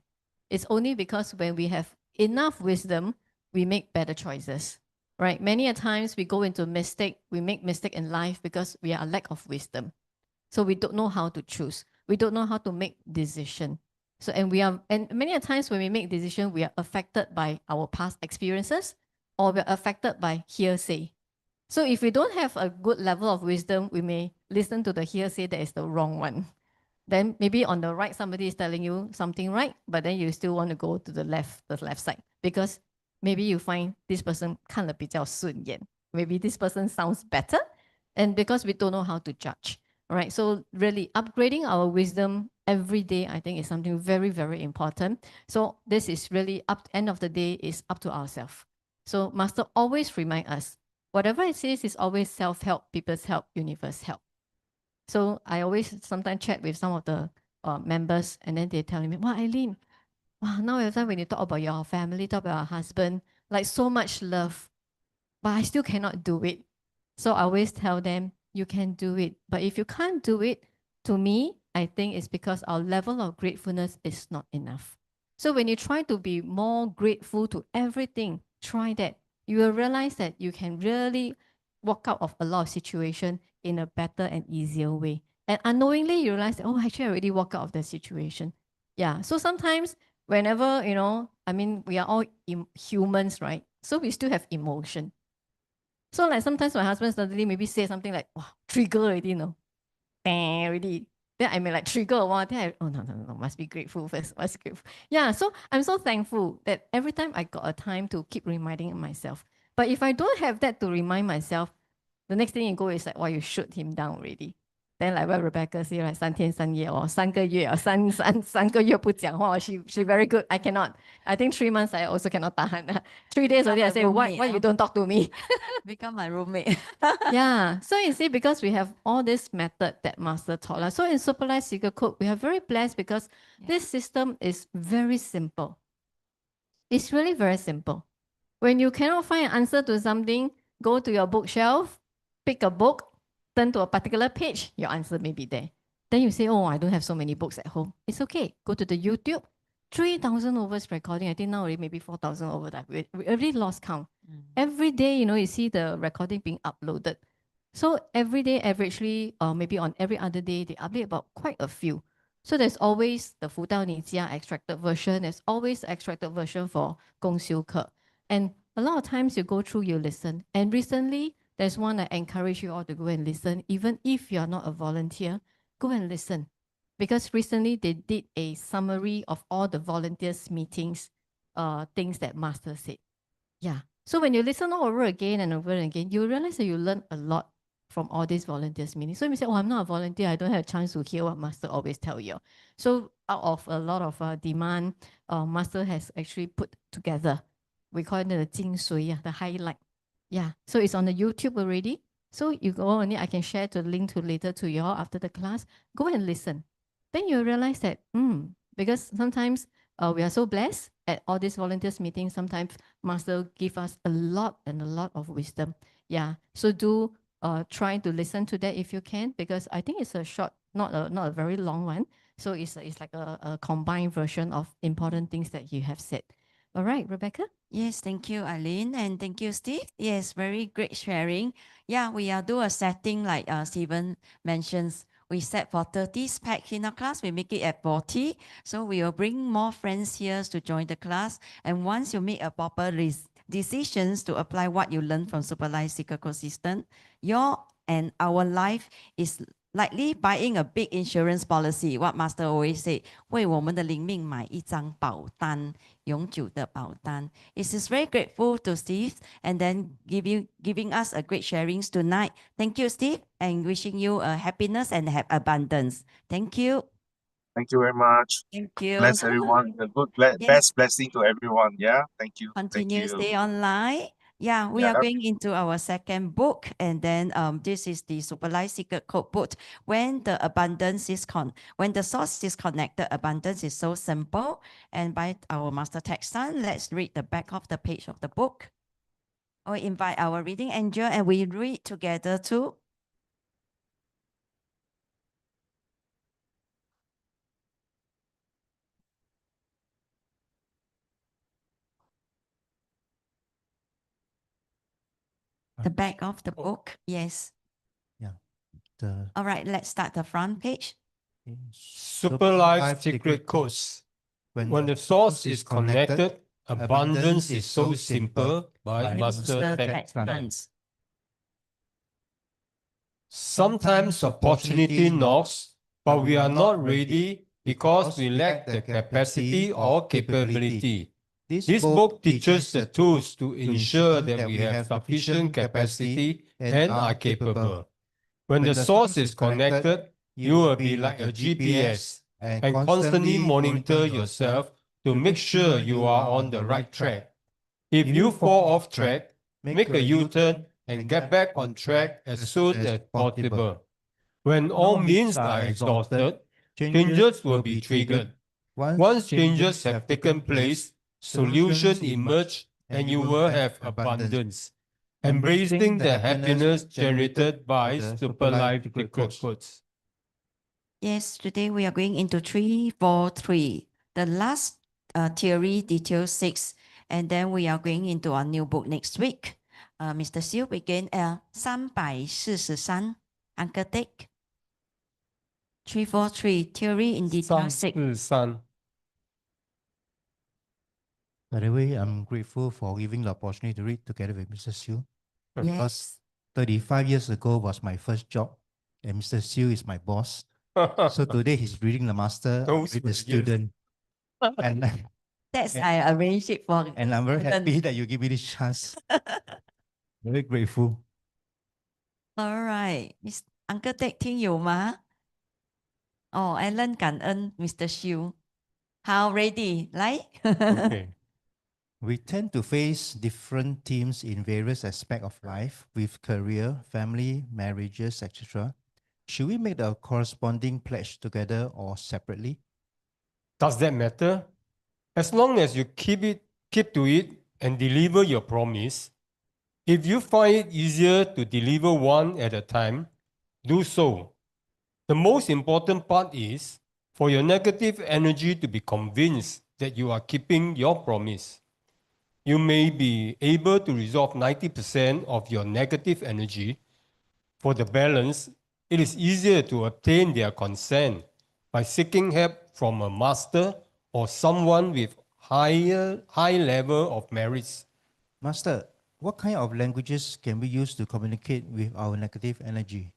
It's only because when we have enough wisdom, we make better choices, right? Many a times we go into mistake, we make mistake in life because we are a lack of wisdom. So we don't know how to choose. We don't know how to make decision. So, and many a times when we make decision, we are affected by our past experiences or we're affected by hearsay. So if we don't have a good level of wisdom, we may listen to the hearsay that is the wrong one. Then maybe on the right, somebody is telling you something right, but then you still want to go to the left side because maybe you find this person 看了比较顺眼. Maybe this person sounds better, and because we don't know how to judge. Right, so really upgrading our wisdom every day, I think is something very, very important. So this is really end of the day is up to ourselves. So Master always remind us, whatever it says is always self-help, people's help, universe help. So I always sometimes chat with some of the members and then they're telling me, wow, Eileen, wow, now every time when you talk about your family, talk about your husband, like so much love, but I still cannot do it. So I always tell them, you can do it. But if you can't do it, to me, I think it's because our level of gratefulness is not enough. So when you try to be more grateful to everything, try that. You will realize that you can really walk out of a lot of situation in a better and easier way. And unknowingly, you realize, that, oh, actually, I already walked out of the situation. Yeah. So sometimes, whenever, I mean, we are all humans, right? So we still have emotion. So like sometimes my husband suddenly maybe say something like, wow, trigger already, bang, already. Then I may like trigger a while. Then no, must be grateful first. Must be grateful. Yeah, so I'm so thankful that every time I got a time to keep reminding myself. But if I don't have that to remind myself, the next thing you go is like, wow, you shoot him down already. Then like what Rebecca say, right, 3天3夜 or 3个月 or 三个月不讲话. She very good. I cannot. I think 3 months I also cannot tahan. 3 days already I say, why you don't talk to me? Become my roommate. Yeah. So you see, because we have all this method that Master taught us. So in Superlife Secret Code, we are very blessed because this system is very simple. It's really very simple. When you cannot find an answer to something, go to your bookshelf, pick a book, turn to a particular page, your answer may be there. Then you say, oh, I don't have so many books at home. It's okay. Go to the YouTube. 3,000 over recording. I think now already maybe 4,000 over that. We already lost count. Every day, you see the recording being uploaded. So every day, averagely, or maybe on every other day, they update about quite a few. So there's always the 辅导你家 extracted version. There's always the extracted version for 公修课. And a lot of times you go through, you listen. And recently, there's one I encourage you all to go and listen. Even if you're not a volunteer, go and listen. Because recently they did a summary of all the volunteers meetings, things that Master said. Yeah. So when you listen all over again and over again, you realize that you learn a lot from all these volunteers meetings. So you say, oh, I'm not a volunteer. I don't have a chance to hear what Master always tell you. So out of a lot of demand, Master has actually put together. We call it the 精髓, the highlight. Yeah. So it's on the YouTube already. So you go on it. I can share the link to later to you all after the class. Go and listen. Then you realize that, because sometimes we are so blessed at all these volunteers meetings. Sometimes Master give us a lot of wisdom. Yeah. So do try to listen to that if you can, because I think it's a short, not a very long one. So it's like a combined version of important things that you have said. All right, Rebecca? Yes, thank you, Eileen, and thank you, Steve. Yes, very great sharing. Yeah, we do a setting like Stephen mentions. We set for 30 pack in our class. We make it at 40. So we will bring more friends here to join the class. And once you make a proper decisions to apply what you learn from Superlife Secret Code System, your and our life is likely buying a big insurance policy. What Master always say, 为我们的灵命买一张保单，永久的保单. It is very grateful to Steve and then giving us a great sharings tonight. Thank you, Steve, and wishing you a happiness and have abundance. Thank you. Thank you very much. Thank you. Bless everyone. The good, Yes. best blessing to everyone. Yeah. Thank you. Continue, Thank you. stay online. Yeah, we Yeah. are going into our second book, and then this is the Superlife Secret Code book. When the when the source is connected, abundance is so simple. And by our master text son, let's read the back of the page of the book. We invite our reading angel, and we read together too. The back of the book, yes. Yeah. All right, let's start the front page. Superlife Secret Codes. When the source is connected, abundance is so simple by Master Text Son. Sometimes opportunity knocks, but we are not ready because we lack the capacity or capability. This book teaches the tools to ensure that we have sufficient capacity and are capable. When the source is connected, you will be like a GPS and constantly monitor yourself to make sure you are on the right track. If you fall off track, make a U-turn and get back on track as soon as possible. When all means are exhausted, changes will be triggered. Once changes have taken place, solutions emerge and you will have abundance. Embracing the happiness generated by Superlife Secret Codes. Yes, today we are going into 343. The last theory, detail 6. And then we are going into our new book next week. Mr. Siu begin 343. Uncle Dick. 343, theory in detail 6. By the way, I'm grateful for giving the opportunity to read together with Mr. Siu. Because 35 years ago was my first job, and Mr. Siu is my boss. So today he's reading the master with the student. And That's I arranged it for. and I'm very happy that you give me this chance. Very grateful. All right. Uncle Dick 听有吗？哦 Alan 感恩 Mr. Siu. How ready? 来 Okay. We tend to face different themes in various aspects of life with career, family, marriages, etc. Should we make the corresponding pledge together or separately? Does that matter? As long as you keep to it and deliver your promise. If you find it easier to deliver one at a time, do so. The most important part is for your negative energy to be convinced that you are keeping your promise. You may be able to resolve 90% of your negative energy. For the balance, it is easier to obtain their consent by seeking help from a master or someone with high level of merits. Master, what kind of languages can we use to communicate with our negative energy?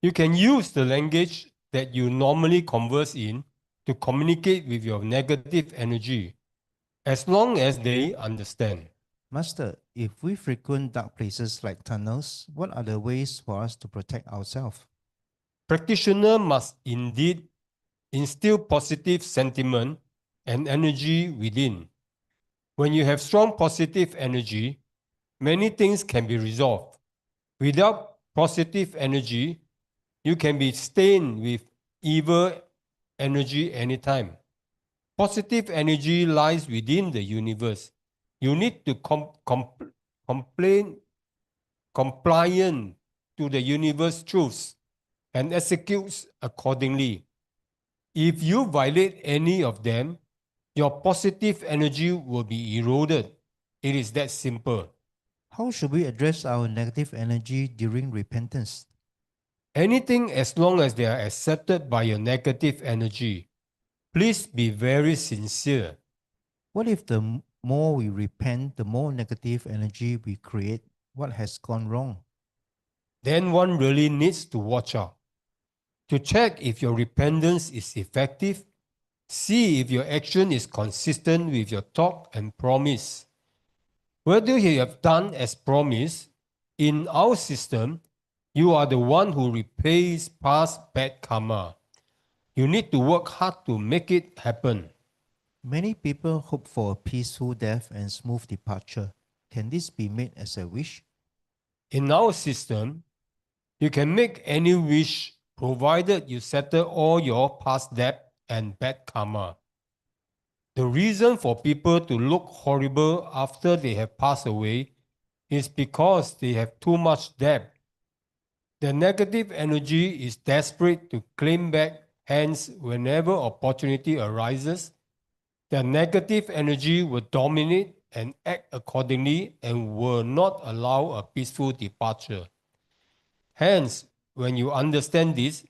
You can use the language that you normally converse in to communicate with your negative energy, as long as they understand. Master, if we frequent dark places like tunnels, what are the ways for us to protect ourselves? Practitioner must indeed instill positive sentiment and energy within. When you have strong positive energy, many things can be resolved. Without positive energy, you can be stained with evil energy anytime. Positive energy lies within the universe. You need to compliant to the universe truths and execute accordingly. If you violate any of them, your positive energy will be eroded. It is that simple. How should we address our negative energy during repentance? Anything as long as they are accepted by your negative energy. Please be very sincere. What if the more we repent, the more negative energy we create? What has gone wrong? Then one really needs to watch out. To check if your repentance is effective, see if your action is consistent with your talk and promise. Whether you have done as promised, in our system, you are the one who repays past bad karma. You need to work hard to make it happen. Many people hope for a peaceful death and smooth departure. Can this be made as a wish? In our system, you can make any wish provided you settle all your past debt and bad karma. The reason for people to look horrible after they have passed away is because they have too much debt. The negative energy is desperate to claim back, hence, whenever opportunity arises, the negative energy will dominate and act accordingly and will not allow a peaceful departure. Hence, when you understand this,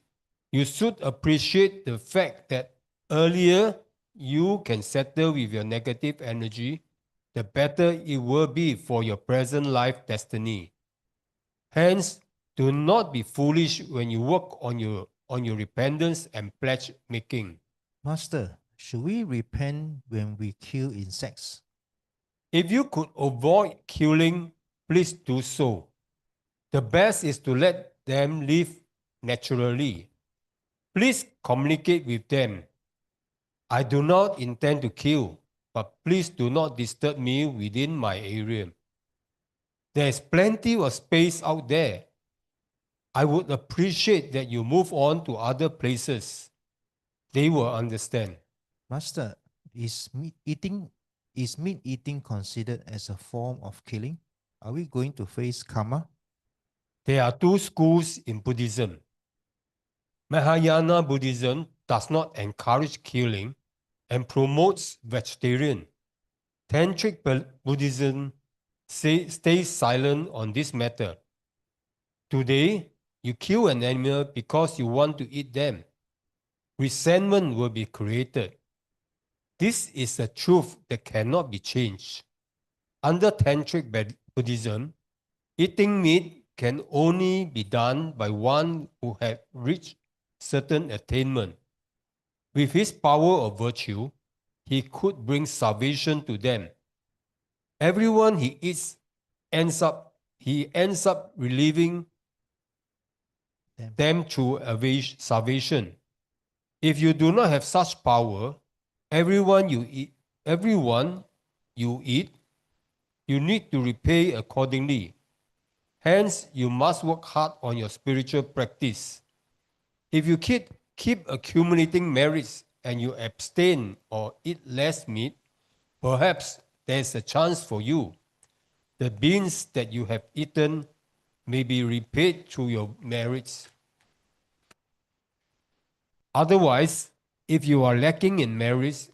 you should appreciate the fact that earlier you can settle with your negative energy, the better it will be for your present life destiny. Hence, do not be foolish when you work on your repentance and pledge making. Master, should we repent when we kill insects? If you could avoid killing, please do so. The best is to let them live naturally. Please communicate with them. I do not intend to kill, but please do not disturb me within my area. There is plenty of space out there. I would appreciate that you move on to other places. They will understand. Master, is meat eating considered as a form of killing? Are we going to face karma? There are two schools in Buddhism. Mahayana Buddhism does not encourage killing and promotes vegetarian. Tantric Buddhism stays silent on this matter. Today, you kill an animal because you want to eat them. Resentment will be created. This is a truth that cannot be changed. Under Tantric Buddhism, eating meat can only be done by one who has reached certain attainment. With his power of virtue, he could bring salvation to them. Everyone he eats ends up relieving them through salvation. If you do not have such power, everyone you eat, you need to repay accordingly. Hence, you must work hard on your spiritual practice. If you keep accumulating merits and you abstain or eat less meat, perhaps there is a chance for you. The beans that you have eaten may be repaid through your merits. Otherwise, if you are lacking in merits,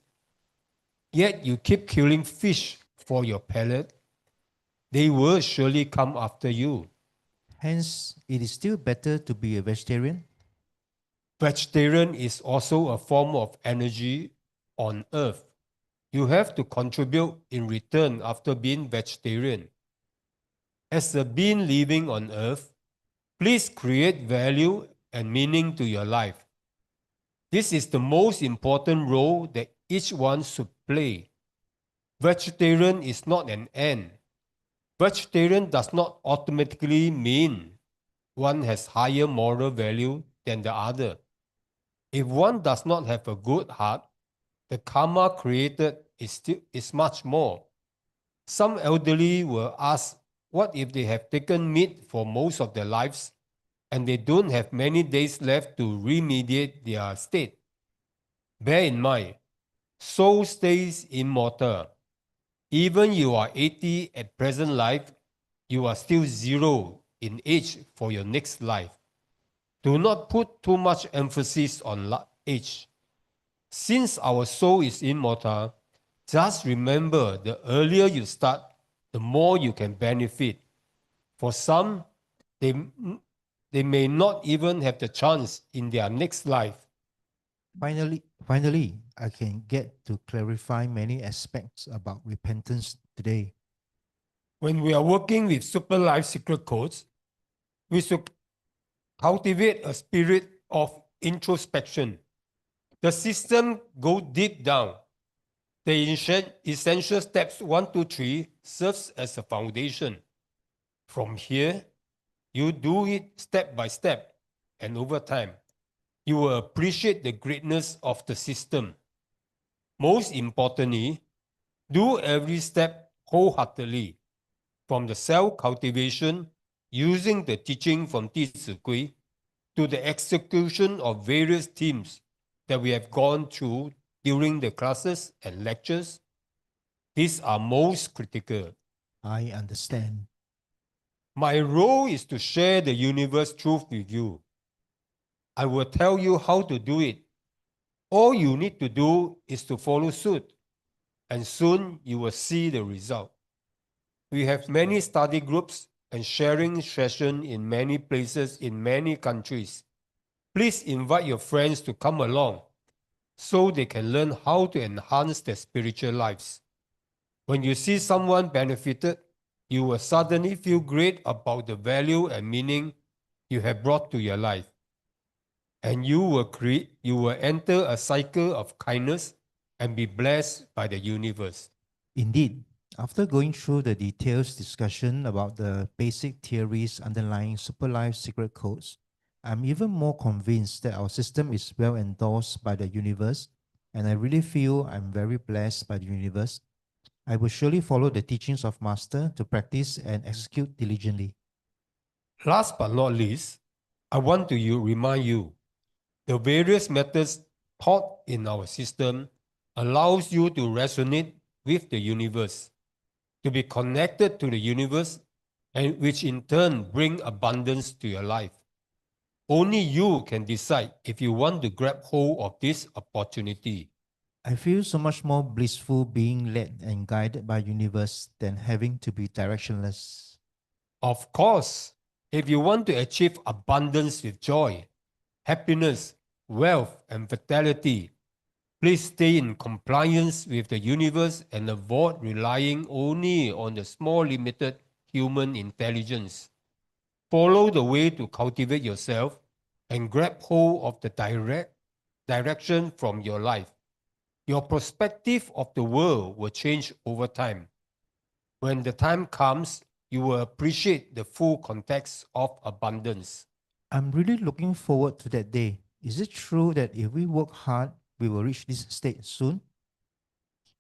yet you keep killing fish for your palate, they will surely come after you. Hence, it is still better to be a vegetarian. Vegetarian is also a form of energy on earth. You have to contribute in return after being vegetarian. As a being living on earth, please create value and meaning to your life. This is the most important role that each one should play. Vegetarian is not an end. Vegetarian does not automatically mean one has higher moral value than the other. If one does not have a good heart, the karma created is much more. Some elderly will ask, what if they have taken meat for most of their lives and they don't have many days left to remediate their state? Bear in mind, soul stays immortal. Even you are 80 at present life, you are still 0 in age for your next life. Do not put too much emphasis on age. Since our soul is immortal, just remember the earlier you start, the more you can benefit. For some, they may not even have the chance in their next life. Finally, I can get to clarify many aspects about repentance today. When we are working with Super Life Secret Codes, we should cultivate a spirit of introspection. The system goes deep down. The essential steps 1, 2, 3 serves as a foundation. From here, you do it step by step, and over time, you will appreciate the greatness of the system. Most importantly, do every step wholeheartedly, from the self-cultivation using the teaching from 弟子规 to the execution of various themes that we have gone through during the classes and lectures. These are most critical. I understand. My role is to share the universe truth with you. I will tell you how to do it. All you need to do is to follow suit, and soon you will see the result. We have many study groups and sharing sessions in many places in many countries. Please invite your friends to come along so they can learn how to enhance their spiritual lives. When you see someone benefited, you will suddenly feel great about the value and meaning you have brought to your life. And you will enter a cycle of kindness and be blessed by the universe. Indeed, after going through the detailed discussion about the basic theories underlying Super Life Secret Codes, I'm even more convinced that our system is well endorsed by the universe, and I really feel I'm very blessed by the universe. I will surely follow the teachings of Master to practice and execute diligently. Last but not least, I want to remind you, the various methods taught in our system allows you to resonate with the universe, to be connected to the universe, and which in turn bring abundance to your life. Only you can decide if you want to grab hold of this opportunity. I feel so much more blissful being led and guided by universe than having to be directionless. Of course, if you want to achieve abundance with joy, happiness, wealth, and vitality, please stay in compliance with the universe and avoid relying only on the small limited human intelligence. Follow the way to cultivate yourself and grab hold of the direction from your life. Your perspective of the world will change over time. When the time comes, you will appreciate the full context of abundance. I'm really looking forward to that day. Is it true that if we work hard, we will reach this state soon?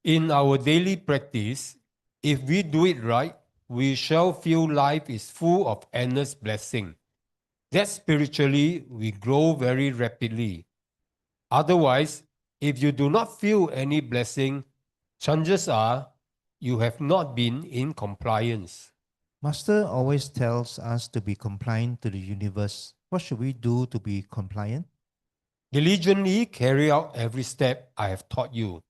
In our daily practice, if we do it right, we shall feel life is full of endless blessing. That spiritually we grow very rapidly. Otherwise, if you do not feel any blessing, chances are you have not been in compliance. Master always tells us to be compliant to the universe. What should we do to be compliant? Diligently carry out every step I have taught you.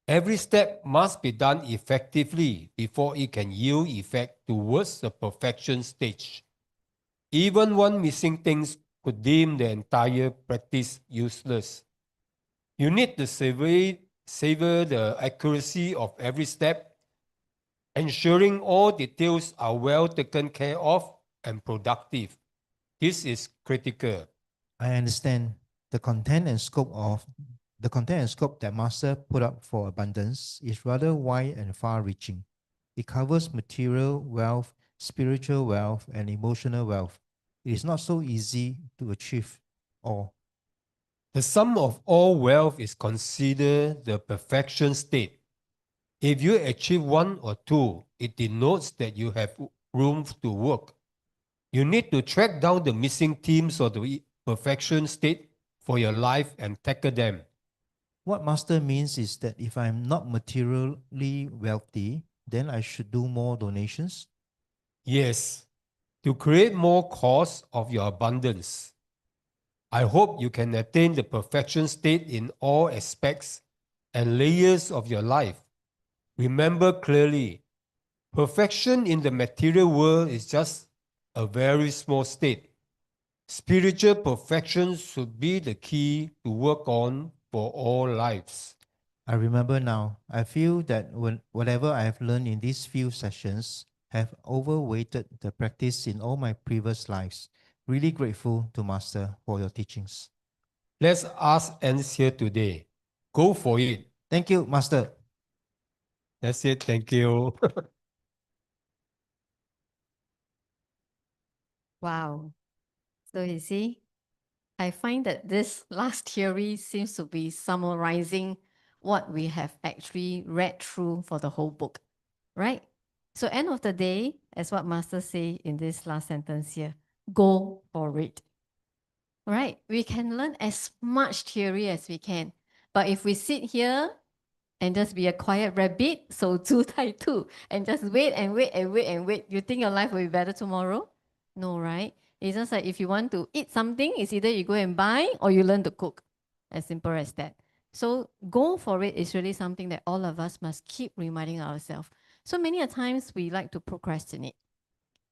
Every step must be done effectively before it can yield effect towards the perfection stage. Even one missing thing could deem the entire practice useless. You need to savor the accuracy of every step, ensuring all details are well taken care of and productive. This is critical. I understand the content and scope that Master put up for abundance is rather wide and far-reaching. It covers material wealth, spiritual wealth, and emotional wealth. It is not so easy to achieve all. The sum of all wealth is considered the perfection state. If you achieve one or two, it denotes that you have room to work. You need to track down the missing themes of the perfection state for your life and tackle them. What Master means is that if I'm not materially wealthy, then I should do more donations. Yes, to create more cause of your abundance. I hope you can attain the perfection state in all aspects and layers of your life. Remember clearly, perfection in the material world is just a very small state. Spiritual perfection should be the key to work on for all lives. I remember now, I feel that whatever I have learned in these few sessions have overweighted the practice in all my previous lives. Really grateful to Master for your teachings. Let's ask ends here today. Go for it. Thank you, Master. That's it. Thank you. Wow. So you see, I find that this last theory seems to be summarizing what we have actually read through for the whole book, right? So end of the day, as what Master say in this last sentence here, go for it. Right? We can learn as much theory as we can. But if we sit here and just be a quiet rabbit, so 猪太兔, and just wait and wait and wait and wait, you think your life will be better tomorrow? No, right? It's just like if you want to eat something, it's either you go and buy or you learn to cook. As simple as that. So go for it is really something that all of us must keep reminding ourselves. So many a times we like to procrastinate.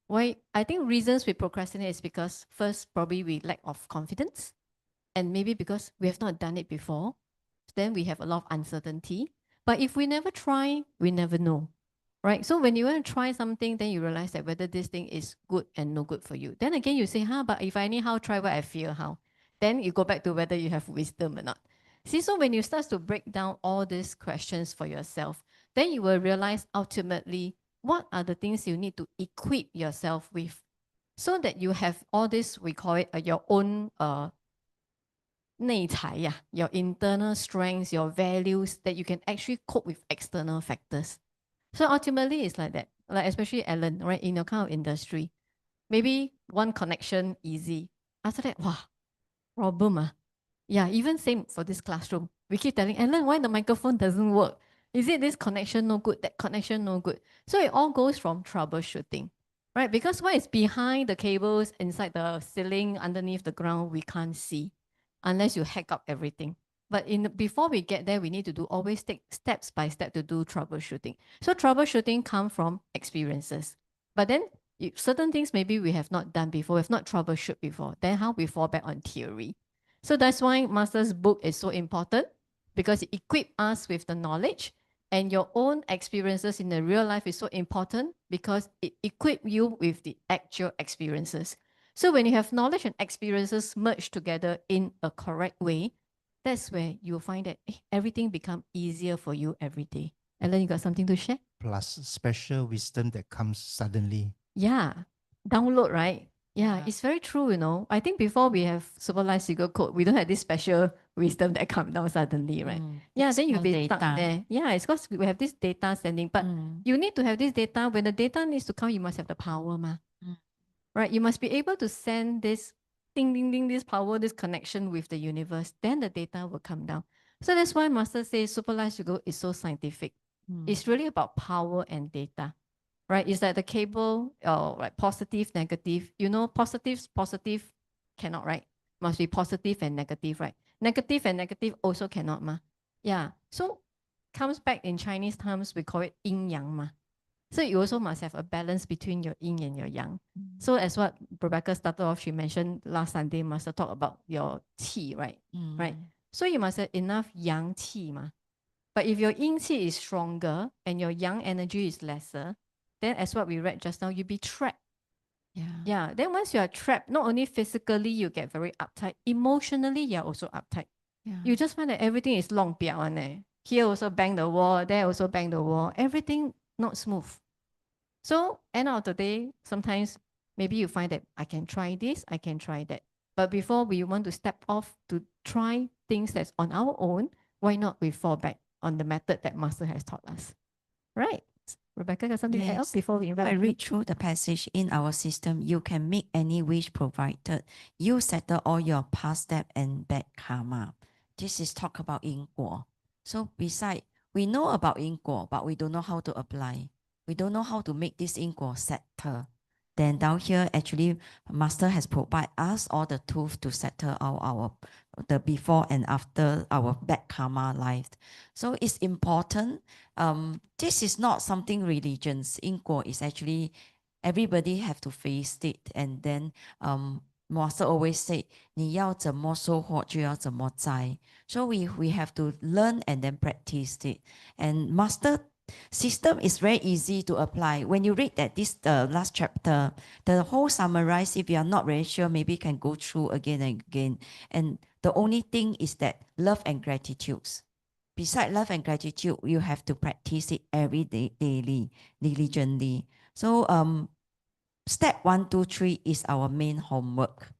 Why? I think reasons we procrastinate is because first, probably we lack of confidence, and maybe because we have not done it before. Then we have a lot of uncertainty. But if we never try, we never know, right? So when you want to try something, then you realize that whether this thing is good and no good for you. Then again, you say, but if I anyhow try what I fear, how? Then you go back to whether you have wisdom or not. See, so when you start to break down all these questions for yourself, then you will realize ultimately what are the things you need to equip yourself with so that you have all this, we call it your own 内财, your internal strengths, your values that you can actually cope with external factors. So ultimately it's like that. Like especially Ellen, right? In your kind of industry, maybe one connection easy. After that, wow, problem. Yeah, even same for this classroom. We keep telling Ellen, why the microphone doesn't work? Is it this connection no good, that connection no good? So it all goes from troubleshooting, right? Because what is behind the cables, inside the ceiling, underneath the ground, we can't see unless you hack up everything. But before we get there, we need to always take steps by step to do troubleshooting. So troubleshooting comes from experiences. But then certain things maybe we have not done before, we have not troubleshoot before. Then how we fall back on theory. So that's why Master's book is so important because it equips us with the knowledge, and your own experiences in the real life is so important because it equips you with the actual experiences. So when you have knowledge and experiences merged together in a correct way, that's where you'll find that everything becomes easier for you every day. Ellen, you got something to share? Plus special wisdom that comes suddenly. Yeah, download, right? Yeah, it's very true, I think before we have supervised secret code, we don't have this special wisdom that comes down suddenly, right? Yeah, then you'll be stuck there. Yeah, it's because we have this data sending, but you need to have this data. When the data needs to come, you must have the power, right? You must be able to send this ding, ding, ding, this power, this connection with the universe. Then the data will come down. So that's why Master says supervised secret code is so scientific. It's really about power and data. Right, is that the cable, like positive, negative, positive cannot, right? Must be positive and negative, right? Negative and negative also cannot, ma. Yeah, so comes back in Chinese terms, we call it yin yang, ma. So you also must have a balance between your yin and your yang. So as what Rebecca started off, she mentioned last Sunday, Master talk about your qi, right? Right. So you must have enough yang qi, ma. But if your yin qi is stronger and your yang energy is lesser, then as what we read just now, you'll be trapped. Yeah. Then once you are trapped, not only physically you get very uptight, emotionally you're also uptight. You just find that everything is long piao. Here also bang the wall, there also bang the wall. Everything not smooth. So end of the day, sometimes maybe you find that I can try this, I can try that. But before we want to step off to try things that's on our own, why not we fall back on the method that Master has taught us? Right? Rebecca, got something else before we invite? I read through the passage in our system. You can make any wish provided you settle all your past step and bad karma. This is talk about 因果. So beside, we know about 因果, but we don't know how to apply. We don't know how to make this 因果 settle. Then down here, actually, Master has provided us all the tools to settle the before and after our bad karma life. So it's important. This is not something religions. 因果 is actually everybody have to face it, and then Master always say, 你要怎么收获就要怎么栽. So we have to learn and then practice it. And Master system is very easy to apply. When you read that this last chapter, the whole summarize, if you are not very sure, maybe you can go through again and again. And the only thing is that love and gratitude. Beside love and gratitude, you have to practice it every day, daily, diligently. So step 1, 2, 3 is our main homework.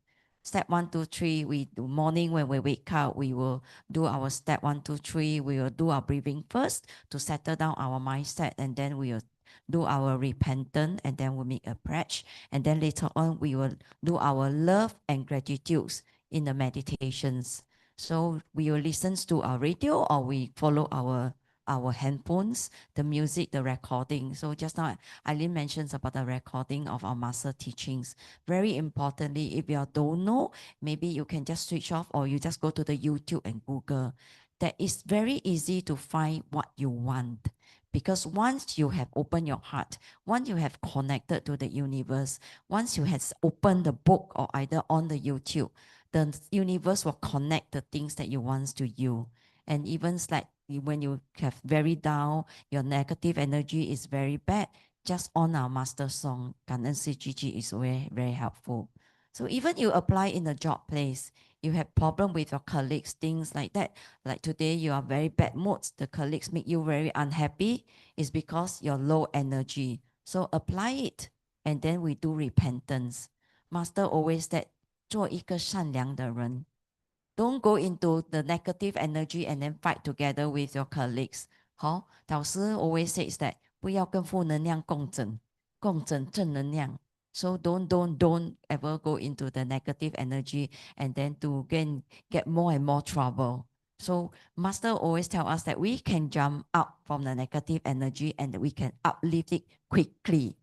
Step 1, 2, 3, we do morning when we wake up, we will do our step 1, 2, 3. We will do our breathing first to settle down our mindset, and then we will do our repentance, and then we'll make a pledge. And then later on, we will do our love and gratitude in the meditations. So we will listen to our radio, or we follow our handphones, the music, the recording. So just now, Eileen mentions about the recording of our master teachings. Very importantly, if you don't know, maybe you can just switch off, or you just go to the YouTube and Google. That is very easy to find what you want. Because once you have opened your heart, once you have connected to the universe, once you have opened the book or either on the YouTube, the universe will connect the things that you want to you. And even like when you have very down, your negative energy is very bad, just on our master song, 感恩是 GG is very, very helpful. So even you apply in a job place, you have problem with your colleagues, things like that. Like today, you are very bad moods. The colleagues make you very unhappy. It's because you're low energy. So apply it, and then we do repentance. Master always said, 做一个善良的人. Don't go into the negative energy and then fight together with your colleagues. 好，导师 always says that 不要跟负能量共振，共振正能量。So don't ever go into the negative energy and then to get more and more trouble. So Master always tell us that we can jump out from the negative energy and we can uplift it quickly.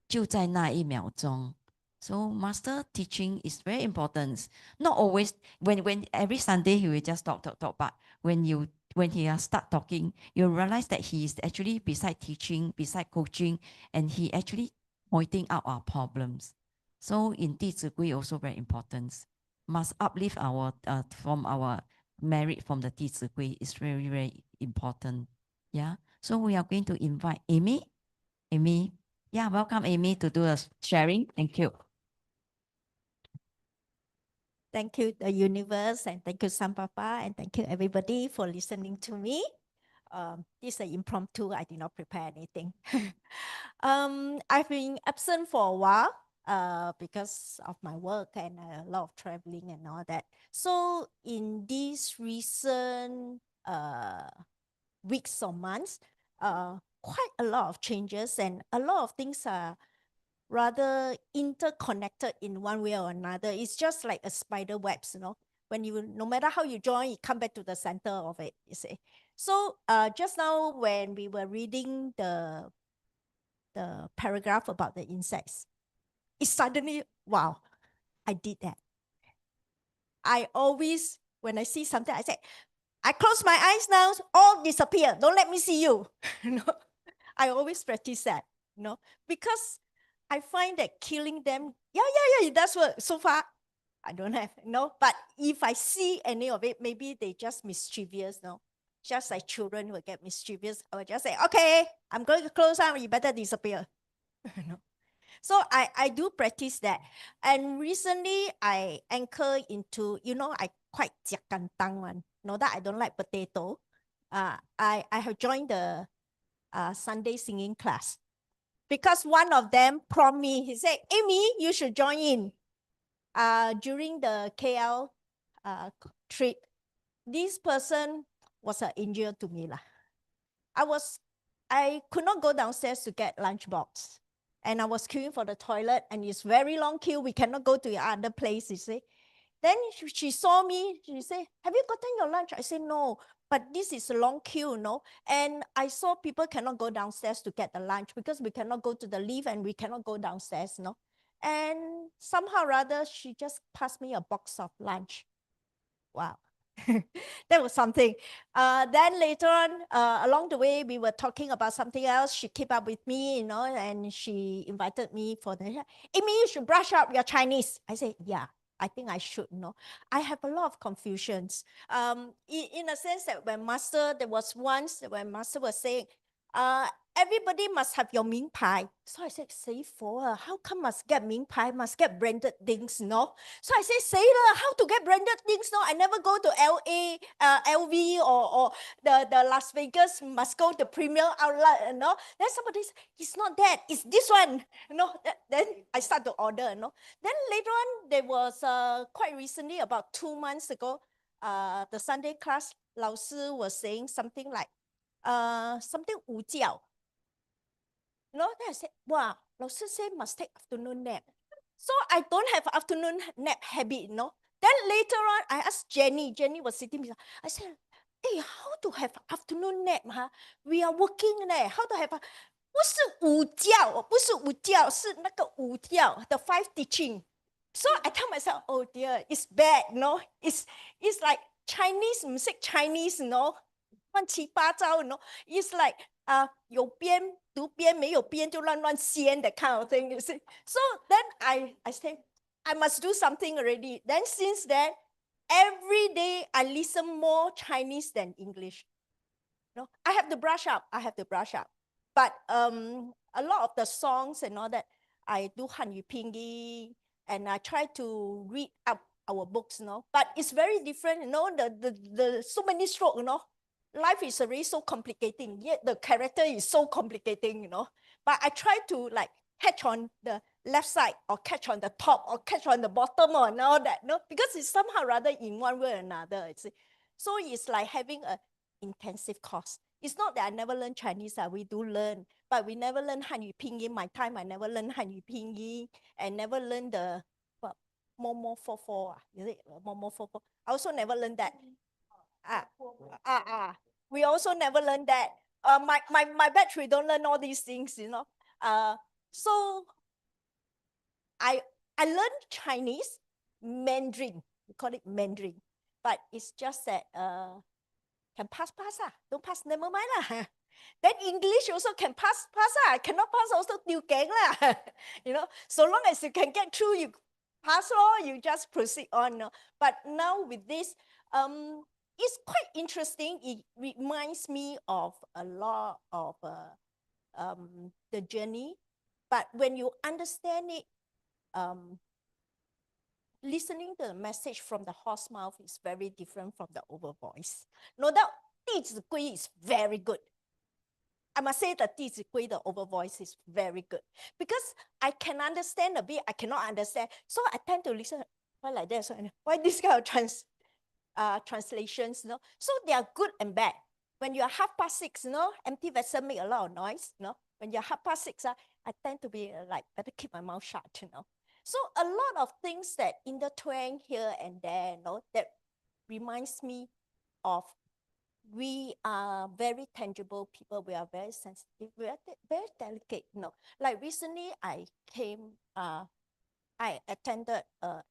就在那一秒钟。So Master teaching is very important. Not always when every Sunday he will just talk, but when he start talking, you realize that he is actually beside teaching, beside coaching, and he actually pointing out our problems. So in 弟子规 also very important. Must uplift our from our merit from the 弟子规 is very, very important. Yeah. So we are going to invite Amy. Amy. Yeah, welcome Amy to do a sharing. Thank you. Thank you, the universe, and thank you, San Papa, and thank you, everybody, for listening to me. This is an impromptu. I did not prepare anything. I've been absent for a while because of my work and a lot of traveling and all that. So in these recent weeks or months, quite a lot of changes and a lot of things are rather interconnected in one way or another. It's just like a spider webs, when no matter how you join, you come back to the center of it, you see. So just now when we were reading the paragraph about the insects, it suddenly, wow, I did that. I always, when I see something, I say, I close my eyes now, all disappear. Don't let me see you. I always practice that, because I find that killing them, yeah, it does work. So far, I don't have, but if I see any of it, maybe they just mischievous, just like children will get mischievous. I will just say, okay, I'm going to close down, you better disappear. So I do practice that. And recently I anchor into, I quite jiakantang one. That I don't like potato. I have joined the Sunday singing class. Because one of them prompted me, he said, Amy, you should join in. During the KL trip, this person was an angel to me. I could not go downstairs to get lunchbox. And I was queuing for the toilet, and it's very long queue. We cannot go to the other place, you see. Then she saw me, she said, have you gotten your lunch? I said, no, but this is a long queue, And I saw people cannot go downstairs to get the lunch because we cannot go to the lift and we cannot go downstairs, And somehow or other, she just passed me a box of lunch. Wow. That was something. Then later on, along the way, we were talking about something else. She kept up with me, and she invited me for the, Amy, you should brush up your Chinese. I said, yeah. I think I should know. I have a lot of confusions. In a sense that there was once when Master was saying, everybody must have your Ming Pai. So I said, say for how come must get Ming Pai, must get branded things, no? So I said, say how to get branded things, no? I never go to LA, LV or the Las Vegas, must go to premium outlet, no? Then somebody said, it's not that, it's this one, Then I start to order, Then later on, there was quite recently, about 2 months ago, the Sunday class, Lao Sư was saying something like, something 午觉. Then I said, wow, Lao Sư said must take afternoon nap. So I don't have afternoon nap habit, Then later on, I asked Jenny. Jenny was sitting beside. I said, hey, how to have afternoon nap? We are working there. How to have 不是午觉，不是午觉，是那个午觉 the 5 teaching. So I tell myself, oh dear, it's bad, It's like Chinese, 唔識 Chinese, 乱七八糟, It's like 有边读边没有边就乱乱掀 that kind of thing, you see. So then I say, I must do something already. Then since then, every day I listen more Chinese than English. I have to brush up. But a lot of the songs and all that, I do Hanyu Pinyin, and I try to read up our books, But it's very different, the so many strokes, Life is already so complicating, yet the character is so complicating, But I try to like catch on the left side or catch on the top or catch on the bottom or all that, Because it's somehow rather in one way or another, So it's like having an intensive course. It's not that I never learn Chinese, we do learn, but we never learn Hanyu Pinyin. My time, I never learned Hanyu Pinyin and never learned the Momo 44. Is it Momo 44? I also never learned that. We also never learned that. My batch, we don't learn all these things, So I learned Chinese, Mandarin. We call it Mandarin, but it's just that can pass, don't pass, never mind lah. Then English also can pass, cannot pass also still gang lah. So long as you can get through, you pass or you just proceed on. But now with this, it's quite interesting. It reminds me of a lot of the journey. But when you understand it, listening to the message from the horse mouth is very different from the over voice. No doubt, 弟子规 is very good. I must say that 弟子规 the over voice is very good because I can understand a bit, I cannot understand. So I tend to listen, why like that? Why this kind of translations? So they are good and bad. When you are 6:30, empty vessel make a lot of noise. When you're 6:30, I tend to be like, better keep my mouth shut. So a lot of things that intertwine here and there, that reminds me of we are very tangible people. We are very sensitive. We are very delicate. Like recently, I attended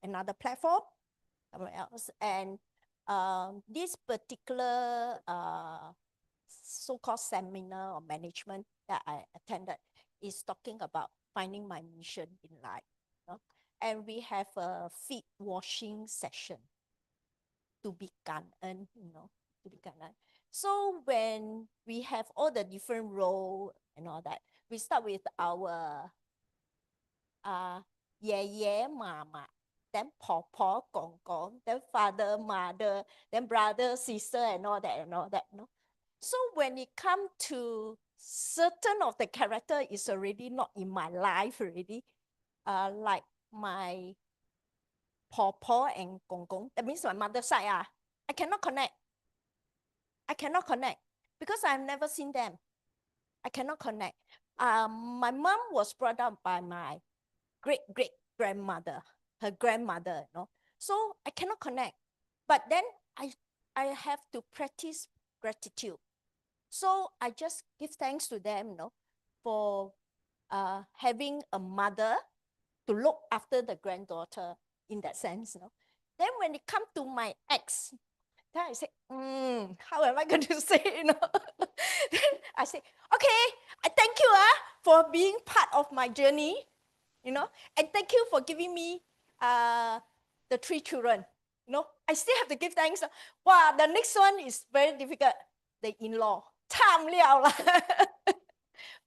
another platform somewhere else, and this particular so-called seminar or management that I attended is talking about finding my mission in life. And we have a feet washing session to be感恩, to be感恩. So when we have all the different roles and all that, we start with our 爷爷妈妈, then 婆婆公公, then father, mother, then brother, sister, and all that. So when it comes to certain of the character is already not in my life already, like my Pawpaw and Gong Gong, that means my mother's side, I cannot connect because I've never seen them. I cannot connect. My mom was brought up by my great-great-grandmother, her grandmother, so I cannot connect. But then I have to practice gratitude. So I just give thanks to them, for having a mother to look after the granddaughter in that sense. Then when it comes to my ex, then I say, how am I going to say, Then I say, okay, I thank you for being part of my journey, and thank you for giving me the 3 children. I still have to give thanks. Wow, the next one is very difficult. The in-law. 差不了了.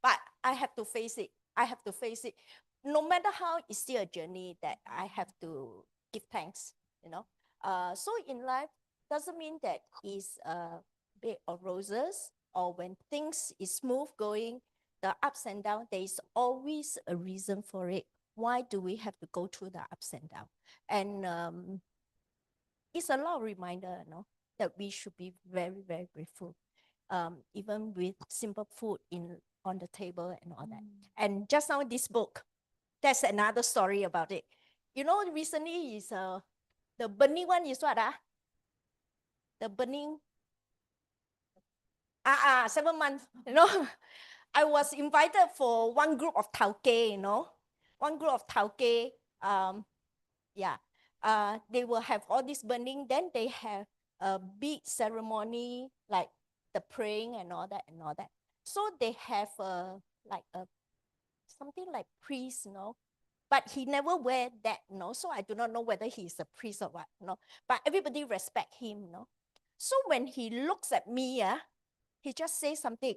But I have to face it. I have to face it. No matter how, it's still a journey that I have to give thanks, So in life, doesn't mean that it's a bed of roses, or when things is smooth going, the ups and downs, there is always a reason for it. Why do we have to go through the ups and downs? And it's a lot of reminder, that we should be very, very grateful. Even with simple food on the table and all that. And just now this book, that's another story about it. Recently is the burning one is what? The burning 7 months. I was invited for one group of tauke, one group of tauke. They will have all this burning. Then they have a big ceremony like the praying and all that. So they have something like priest, but he never wear that, so I do not know whether he's a priest or what, but everybody respect him, So when he looks at me, he just says something.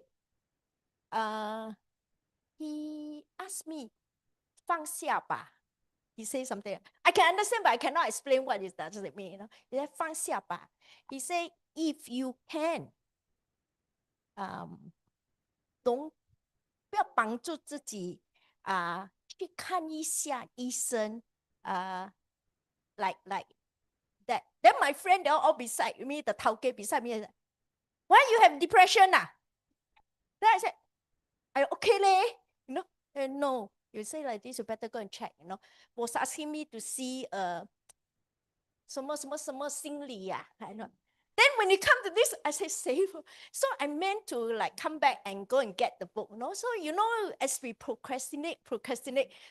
He asked me, 放下吧. He says something. I can understand, but I cannot explain what it does it mean. He said, 放下吧. He said, if you can, don't 不要绑住自己去看一下医生like that. Then my friend, they're all beside me, the tauke beside me. Why you have depression? Then I said, are you okay leh? No. You say like this, you better go and check. Was asking me to see 什么心理 Then when it comes to this, I say save. So I meant to like come back and go and get the book. So as we procrastinate.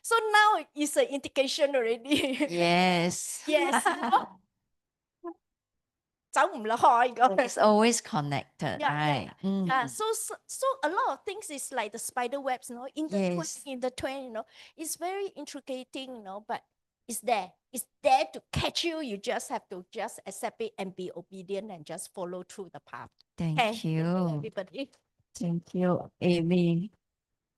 So now it's an indication already. Yes. Yes. 走唔落去咁. It's always connected, Yeah, right? So a lot of things is like the spider webs, in the twine, it's very intricating, but it's there. It's there to catch you. You just have to just accept it and be obedient and just follow through the path. Thank you. Everybody. Thank you, Amy.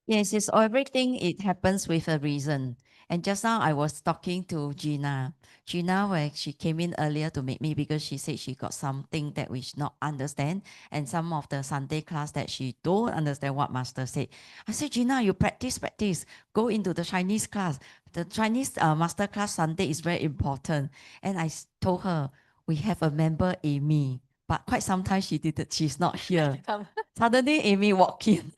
Yes, it's everything. It happens with a reason. And just now I was talking to Gina. Gina, when she came in earlier to meet me because she said she got something that we should not understand, and some of the Sunday class that she don't understand what Master said. I said, Gina, you practice. Go into the Chinese class. The Chinese Master class Sunday is very important. And I told her, we have a member, Amy. But quite sometimes she's not here. Suddenly Amy walked in.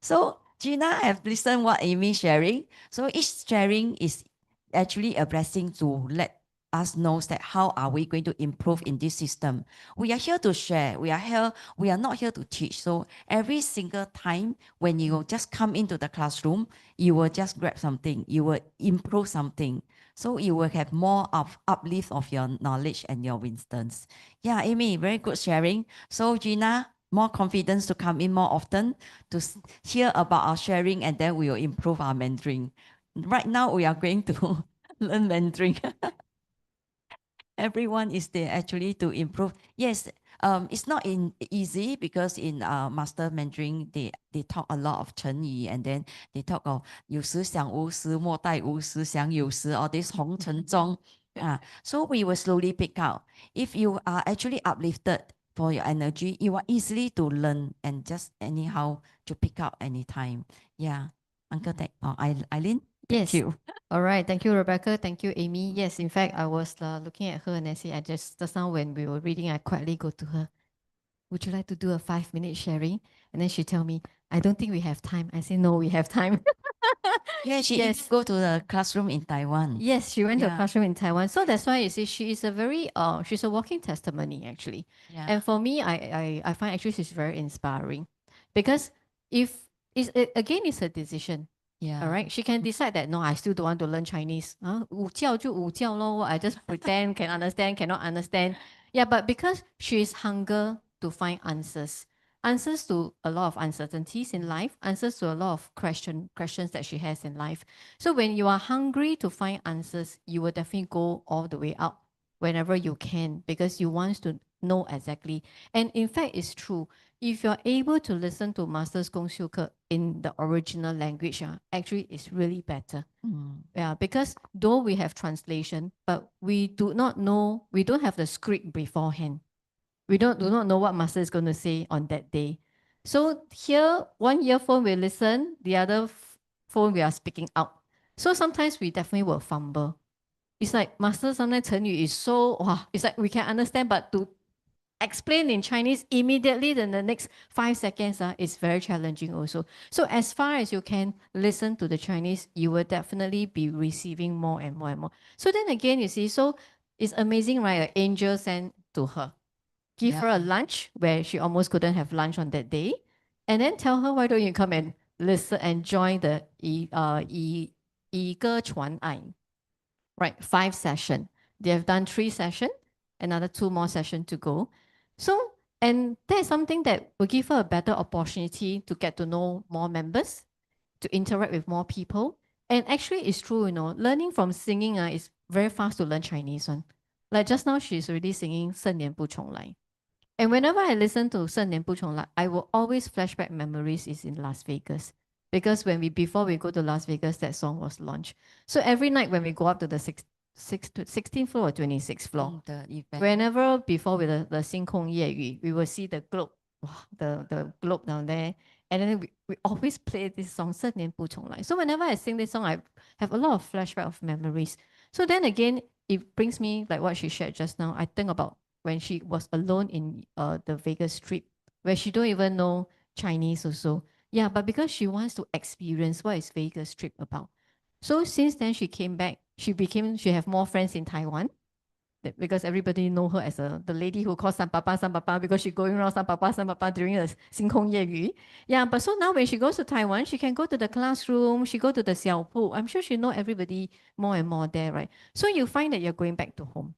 So Gina have listened what Amy sharing. So each sharing is actually a blessing to let us know that how are we going to improve in this system. We are here to share. We are not here to teach. So every single time when you just come into the classroom, you will just grab something. You will improve something. So you will have more of uplift of your knowledge and your wisdoms. Yeah, Amy, very good sharing. So Gina, more confidence to come in more often to hear about our sharing, and then we will improve our Mandarin. Right now, we are going to learn Mandarin. Everyone is there actually to improve. Yes, it's not easy because in Master Mandarin, they talk a lot of 成语, and then they talk of 有时想无时, 莫待无时想有时, all this 红尘中. So we will slowly pick out. If you are actually uplifted for your energy, you are easily to learn and just anyhow to pick up anytime. Yeah. Uncle Eileen? Yes. Thank you. All right. Thank you, Rebecca. Thank you, Amy. Yes, in fact, I was looking at her and I said, just now when we were reading, I quietly go to her. Would you like to do a 5-minute sharing? And then she tell me, I don't think we have time. I say, no, we have time. Yeah, she even go to the classroom in Taiwan. Yes, she went to a Yeah. classroom in Taiwan. So that's why you see she is a very she's a walking testimony actually. Yeah. And for me, I find actually she's very inspiring because if again it's a decision. Yeah. All right. She can decide that no, I still don't want to learn Chinese. 午觉就午觉 lor. I just pretend can understand, cannot understand. Yeah, but because she is hunger to find answers. answers to a lot of uncertainties in life, answers to a lot of questions that she has in life. So when you are hungry to find answers, you will definitely go all the way out whenever you can, because you want to know exactly. And in fact, it's true. If you're able to listen to Master's Gong Xiu Ke in the original language, actually it's really better. Yeah, because though we have translation, but we do not know, we don't have the script beforehand. We do not know what Master is going to say on that day. So here, one earphone we listen, the other phone we are speaking out. So sometimes we definitely will fumble. It's like Master sometimes 成语 is so, wow, it's like we can understand, but to explain in Chinese immediately in the next 5 seconds is very challenging also. So as far as you can listen to the Chinese, you will definitely be receiving more and more and more. So then again, you see, so it's amazing, right? An angel sent to her. Give her a lunch where she almost couldn't have lunch on that day. And then tell her, why don't you come and listen and join the 一个传爱. Right, 5 sessions. They have done 3 sessions, another 2 more sessions to go. So, and that's something that will give her a better opportunity to get to know more members, to interact with more people. And actually, it's true, you know, learning from singing is very fast to learn Chinese one. Like just now, she's already singing 圣年不重来. And whenever I listen to 圣年不重来, I will always flashback memories is in Las Vegas. Because before we go to Las Vegas, that song was launched. So every night when we go up to the 16th floor or 26th floor, whenever before with the 星空夜雨, we will see the globe, the globe down there. And then we always play this song, 圣年不重来. So whenever I sing this song, I have a lot of flashback of memories. So then again, it brings me, like what she shared just now, I think about when she was alone in the Vegas Strip, where she don't even know Chinese also. Yeah, but because she wants to experience what is Vegas Strip about. So since then she came back, she have more friends in Taiwan, because everybody know her as the lady who calls San Papa, because she going around San Papa during the 星空夜雨. Yeah, but so now when she goes to Taiwan, she can go to the classroom, she go to the xiao pu. I'm sure she know everybody more and more there, right? So you find that you're going back to home.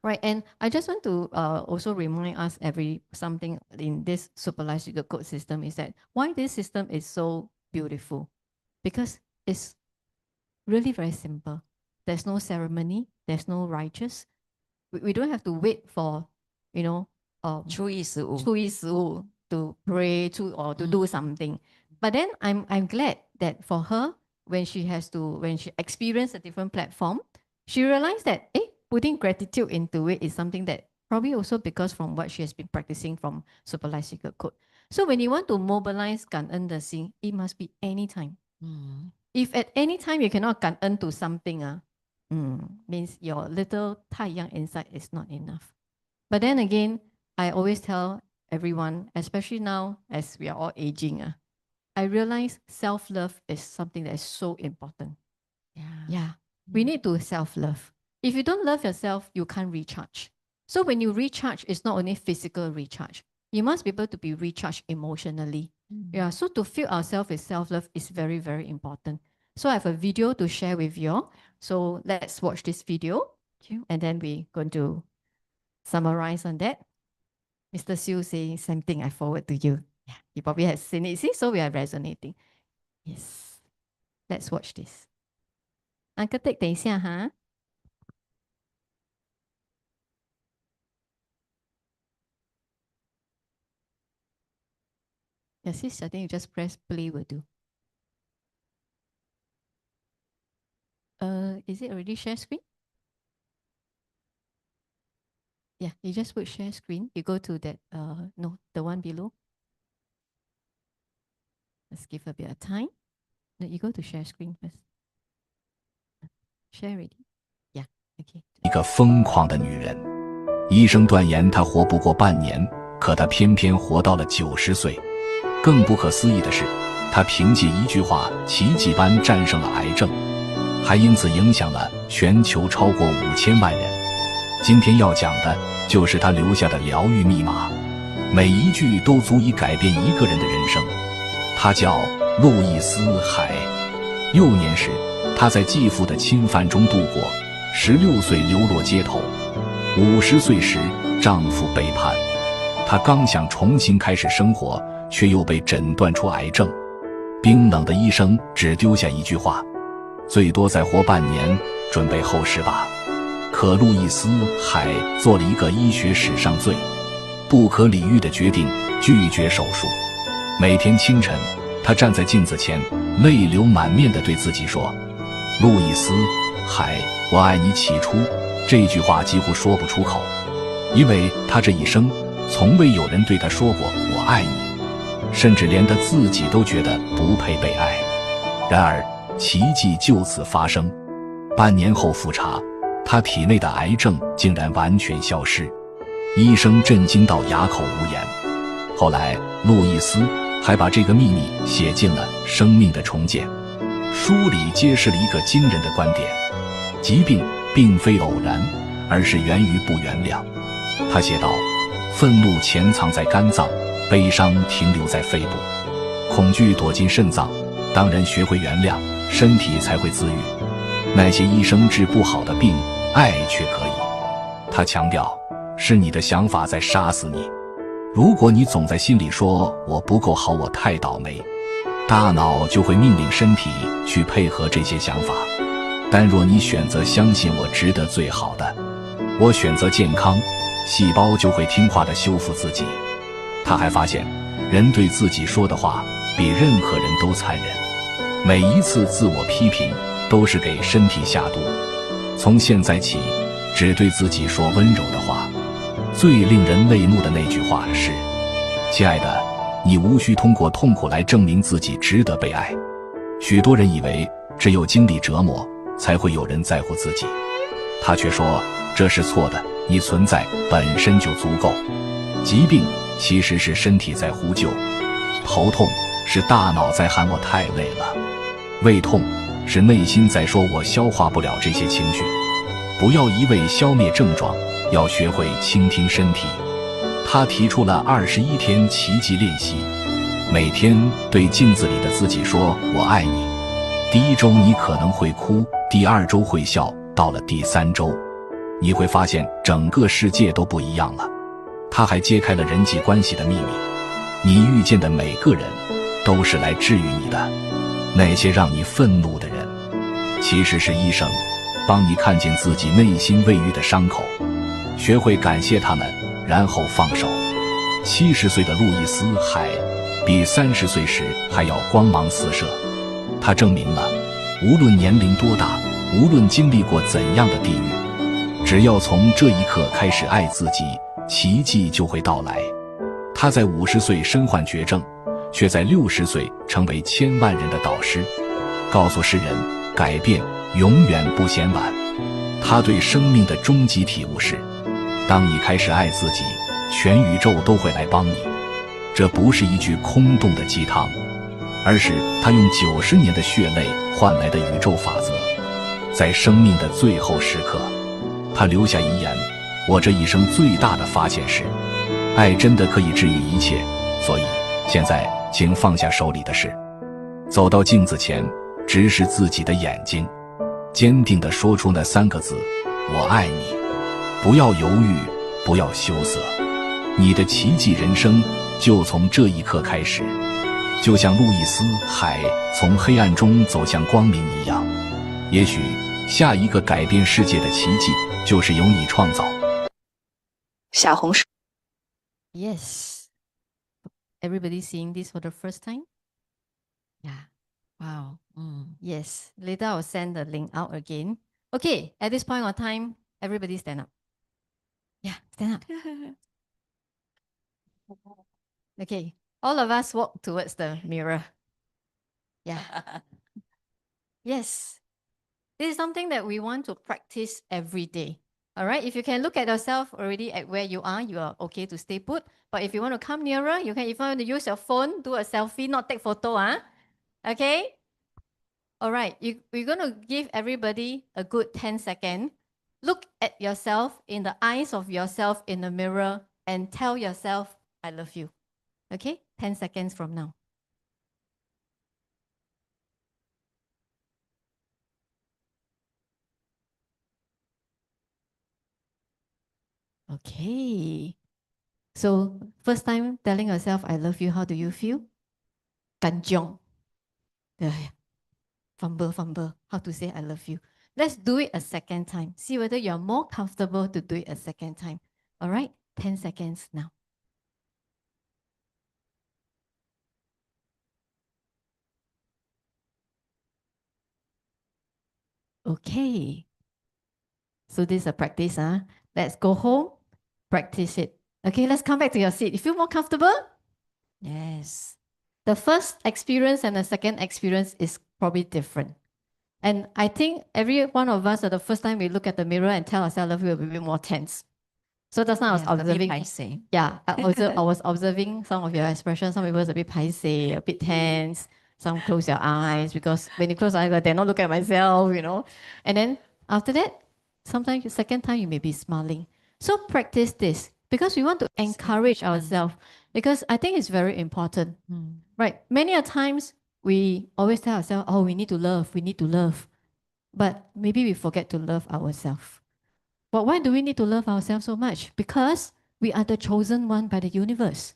Right, and I just want to also remind us something in this supervised secret code system is that why this system is so beautiful, because it's really very simple. There's no ceremony, there's no righteous. We don't have to wait for, you know, 初一十五 to pray or to do something. But then I'm glad that for her, when she experienced a different platform, she realized that putting gratitude into it is something that probably also because from what she has been practicing from supervised secret code. So when you want to mobilize 感恩的心, it must be anytime. If at any time you cannot 感恩 to something, means your little 太阳 inside is not enough. But then again, I always tell everyone, especially now as we are all aging, I realize self-love is something that is so important. Yeah. We need to self-love. If you don't love yourself, you can't recharge. So when you recharge, it's not only physical recharge. You must be able to be recharged emotionally. Yeah. So to fill ourselves with self-love is very, very important. So I have a video to share with you all. So let's watch this video. And then we're going to summarize on that. Mr. Siu saying same thing, I forward to you. Yeah, you probably have seen it. See, so we are resonating. Yes. Let's watch this. Uncle Teck, 等一下哈。Yes, this setting you just press play will do. Is it already share screen? Yeah, you just put share screen. You go to that, no, the one below. Let's give a bit of time. No, you go to share screen first. Share already? Yeah, okay. 一个疯狂的女人，医生断言她活不过半年，可她偏偏活到了90岁。更不可思议的是，她凭借一句话奇迹般战胜了癌症，还因此影响了全球超过5000万人。今天要讲的就是她留下的疗愈密码，每一句都足以改变一个人的人生。她叫路易斯·海。幼年时，她在继父的侵犯中度过，16岁流落街头，50岁时丈夫背叛。他刚想重新开始生活，却又被诊断出癌症。冰冷的医生只丢下一句话：最多再活半年，准备后事吧。可路易斯·海做了一个医学史上最不可理喻的决定，拒绝手术。每天清晨，他站在镜子前，泪流满面地对自己说：路易斯·海，我爱你。起初这句话几乎说不出口，因为他这一生从未有人对他说过我爱你，甚至连他自己都觉得不配被爱。然而奇迹就此发生，半年后复查，他体内的癌症竟然完全消失，医生震惊到哑口无言。后来路易斯还把这个秘密写进了《生命的重建》书里，揭示了一个惊人的观点：疾病并非偶然，而是源于不原谅。他写道：愤怒潜藏在肝脏，悲伤停留在肺部，恐惧躲进肾脏。当人学会原谅，身体才会自愈。那些医生治不好的病，爱却可以。他强调，是你的想法在杀死你。如果你总在心里说我不够好，我太倒霉，大脑就会命令身体去配合这些想法。但若你选择相信我值得最好的，我选择健康，细胞就会听话地修复自己。他还发现，人对自己说的话比任何人都残忍，每一次自我批评都是给身体下毒。从现在起，只对自己说温柔的话。最令人泪目的那句话是：亲爱的，你无需通过痛苦来证明自己值得被爱。许多人以为只有经历折磨才会有人在乎自己，他却说这是错的，你存在本身就足够。疾病其实是身体在呼救，头痛是大脑在喊我太累了，胃痛是内心在说我消化不了这些情绪。不要一味消灭症状，要学会倾听身体。他提出了21天奇迹练习，每天对镜子里的自己说我爱你。第1周你可能会哭，第2周会笑，到了第3周，你会发现整个世界都不一样了。他还揭开了人际关系的秘密，你遇见的每个人都是来治愈你的。那些让你愤怒的人，其实是医生，帮你看见自己内心未愈的伤口，学会感谢他们，然后放手。70岁的路易斯·海比30岁时还要光芒四射。他证明了，无论年龄多大，无论经历过怎样的地狱，只要从这一刻开始爱自己，奇迹就会到来。他在50岁身患绝症，却在60岁成为千万人的导师，告诉世人，改变永远不嫌晚。他对生命的终极体悟是：当你开始爱自己，全宇宙都会来帮你。这不是一句空洞的鸡汤，而是他用90年的血泪换来的宇宙法则。在生命的最后时刻，他留下遗言：我这一生最大的发现是，爱真的可以治愈一切。所以现在请放下手里的事，走到镜子前，直视自己的眼睛，坚定地说出那3个字：我爱你。不要犹豫，不要羞涩，你的奇迹人生就从这一刻开始。就像路易斯·海从黑暗中走向光明一样，也许下一个改变世界的奇迹就是由你创造。小红书 Yes. Everybody seeing this for the first time? Yeah. Wow. Yes. Later I'll send the link out again. Okay. At this point of time, everybody stand up. Yeah, stand up. Okay. All of us walk towards the mirror. Yeah. Yes. This is something that we want to practice every day. All right. If you can look at yourself already at where you are okay to stay put. But if you want to come nearer, you can, if you want to use your phone, do a selfie, not take photo. Okay. All right. We're going to give everybody a good 10 seconds. Look at yourself in the eyes of yourself in the mirror and tell yourself, I love you. Okay. 10 seconds from now. Okay. So first time telling yourself, I love you, how do you feel? Kanjong. Fumble. How to say I love you. Let's do it a second time. See whether you're more comfortable to do it a second time. All right? 10 seconds now. Okay. So this is a practice. Let's go home, practice it. Okay, let's come back to your seat. You feel more comfortable? Yes. The first experience and the second experience is probably different. And I think every one of us, at the first time we look at the mirror and tell ourselves, I love you, will be a bit more tense. So just now I was observing. I was observing some of your expressions. Some people is a bit paiseh, a bit tense. Some close your eyes because when you close your eyes, I dare not look at myself, you know. And then after that, sometimes the second time you may be smiling. So practice this because we want to encourage ourselves because I think it's very important. Right. Many a times we always tell ourselves, oh, we need to love. But maybe we forget to love ourselves. But why do we need to love ourselves so much? Because we are the chosen one by the universe,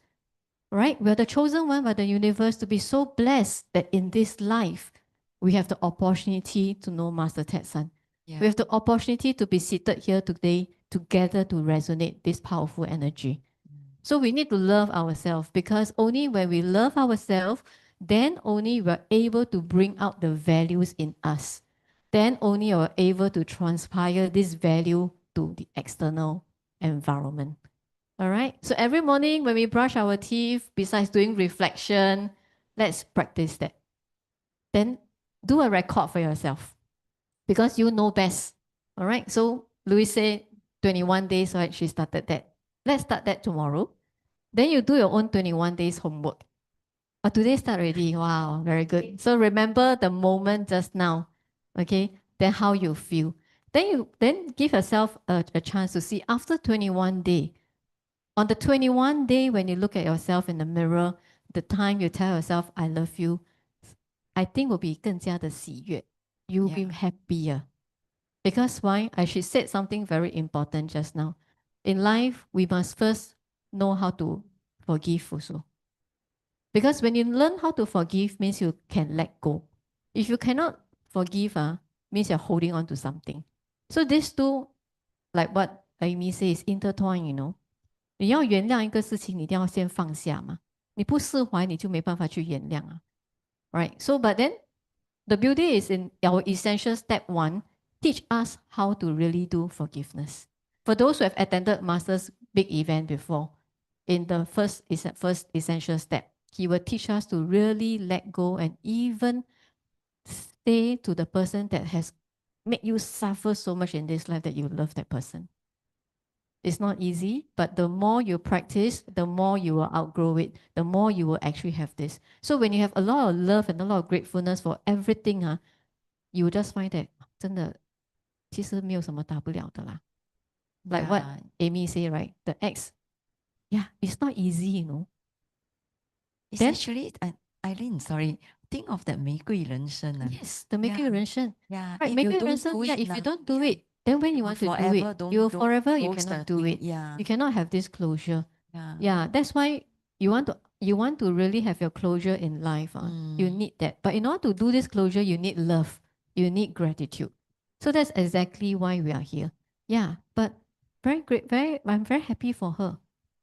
right? We are the chosen one by the universe to be so blessed that in this life, we have the opportunity to know Master Ted Son. Yeah. We have the opportunity to be seated here today together to resonate this powerful energy. So we need to love ourselves because only when we love ourselves, then only we're able to bring out the values in us. Then only we're able to transpire this value to the external environment. All right. So every morning when we brush our teeth, besides doing reflection, let's practice that. Then do a record for yourself because you know best. All right. So Louis said 21 days, right? She started that. Let's start that tomorrow. Then you do your own 21 days homework. Today start already. Wow, very good. So remember the moment just now. Okay. Then how you feel. Then give yourself a chance to see after 21 day. On the 21 day, when you look at yourself in the mirror, the time you tell yourself, I love you, I think will be 更加的喜悦. You'll be happier. Because why? She said something very important just now. In life, we must first know how to forgive also. Because when you learn how to forgive, means you can let go. If you cannot forgive, means you're holding on to something. So these two, like what Amy says, intertwined, you know. 你要原谅一个事情，你一定要先放下嘛。你不释怀，你就没办法去原谅啊。Right? So, but then the beauty is in our essential step 1, teach us how to really do forgiveness. For those who have attended Master's big event before, in the first essential step, he will teach us to really let go and even stay to the person that has made you suffer so much in this life that you love that person. It's not easy, but the more you practice, the more you will outgrow it, the more you will actually have this. So when you have a lot of love and a lot of gratefulness for everything, you will just find that 真的其实没有什么大不了的啦. Like what Amy say, right? The ex, it's not easy, you know. It's actually, Eileen, sorry, think of that 玫瑰人生. Yes, the 玫瑰人生. Yeah. Right, 玫瑰人生, if you don't do it, then when you want to do it, you cannot do it. You cannot have this closure. Yeah, that's why you want to really have your closure in life. You need that. But in order to do this closure, you need love. You need gratitude. So that's exactly why we are here. Yeah, but very great. I'm very happy for her.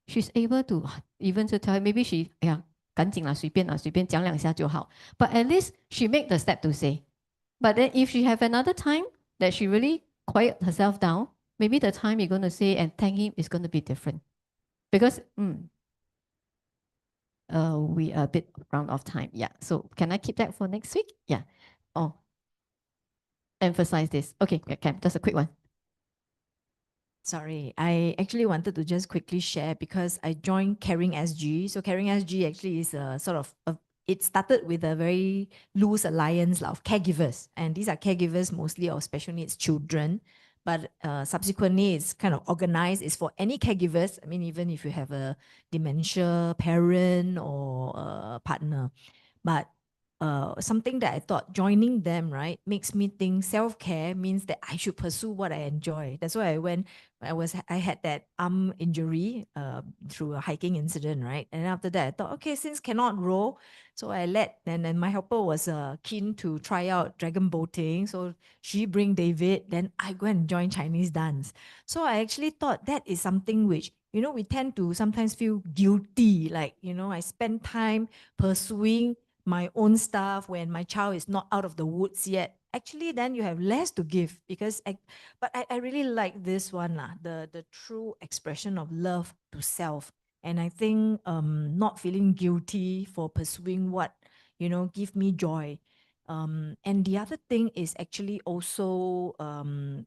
She's able to even to tell maybe she 赶紧啦，随便讲两下就好. But at least she make the step to say. But then if she have another time that she really quiet herself down, maybe the time you're going to say and thank him is going to be different. Because we are a bit round of time. Yeah. So can I keep that for next week? Yeah. Oh, emphasize this. Okay, Cam, just a quick one. Sorry, I actually wanted to just quickly share because I joined Caring SG. So Caring SG actually is a sort of it started with a very loose alliance of caregivers, and these are caregivers mostly of special needs children. But subsequently, it's kind of organized. It's for any caregivers. I mean, even if you have a dementia parent or a partner. But something that I thought joining them, right, makes me think self-care means that I should pursue what I enjoy. That's why I had that arm injury through a hiking incident, right? And after that, I thought, okay, since cannot row, so and then my helper was keen to try out dragon boating. So she bring David, then I go and join Chinese dance. So I actually thought that is something which, we tend to sometimes feel guilty, like, I spend time pursuing my own stuff when my child is not out of the woods yet. Actually, then you have less to give because, but I really like this one, the true expression of love to self. And I think not feeling guilty for pursuing what, give me joy. And the other thing is actually also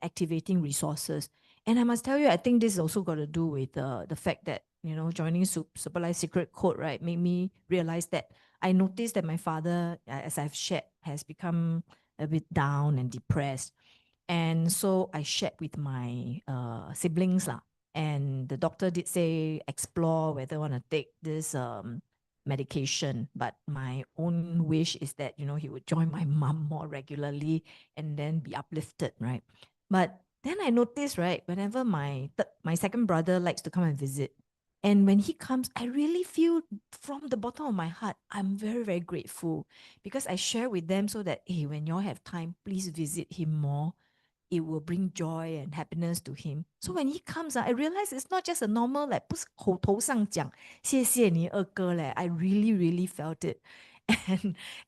activating resources. And I must tell you, I think this also got to do with the fact that, joining Super Life Secret Code, right, made me realize that I noticed that my father, as I've shared, has become a bit down and depressed. And so I shared with my siblings lah. And the doctor did say explore whether I want to take this medication. But my own wish is that, he would join my mom more regularly and then be uplifted, right? But then I noticed, right, whenever my second brother likes to come and visit, and when he comes, I really feel from the bottom of my heart, I'm very, very grateful because I share with them so that, hey, when y'all have time, please visit him more. It will bring joy and happiness to him. So when he comes, I realize it's not just a normal, like, 不是口头上讲谢谢你二哥 leh. I really, really felt it.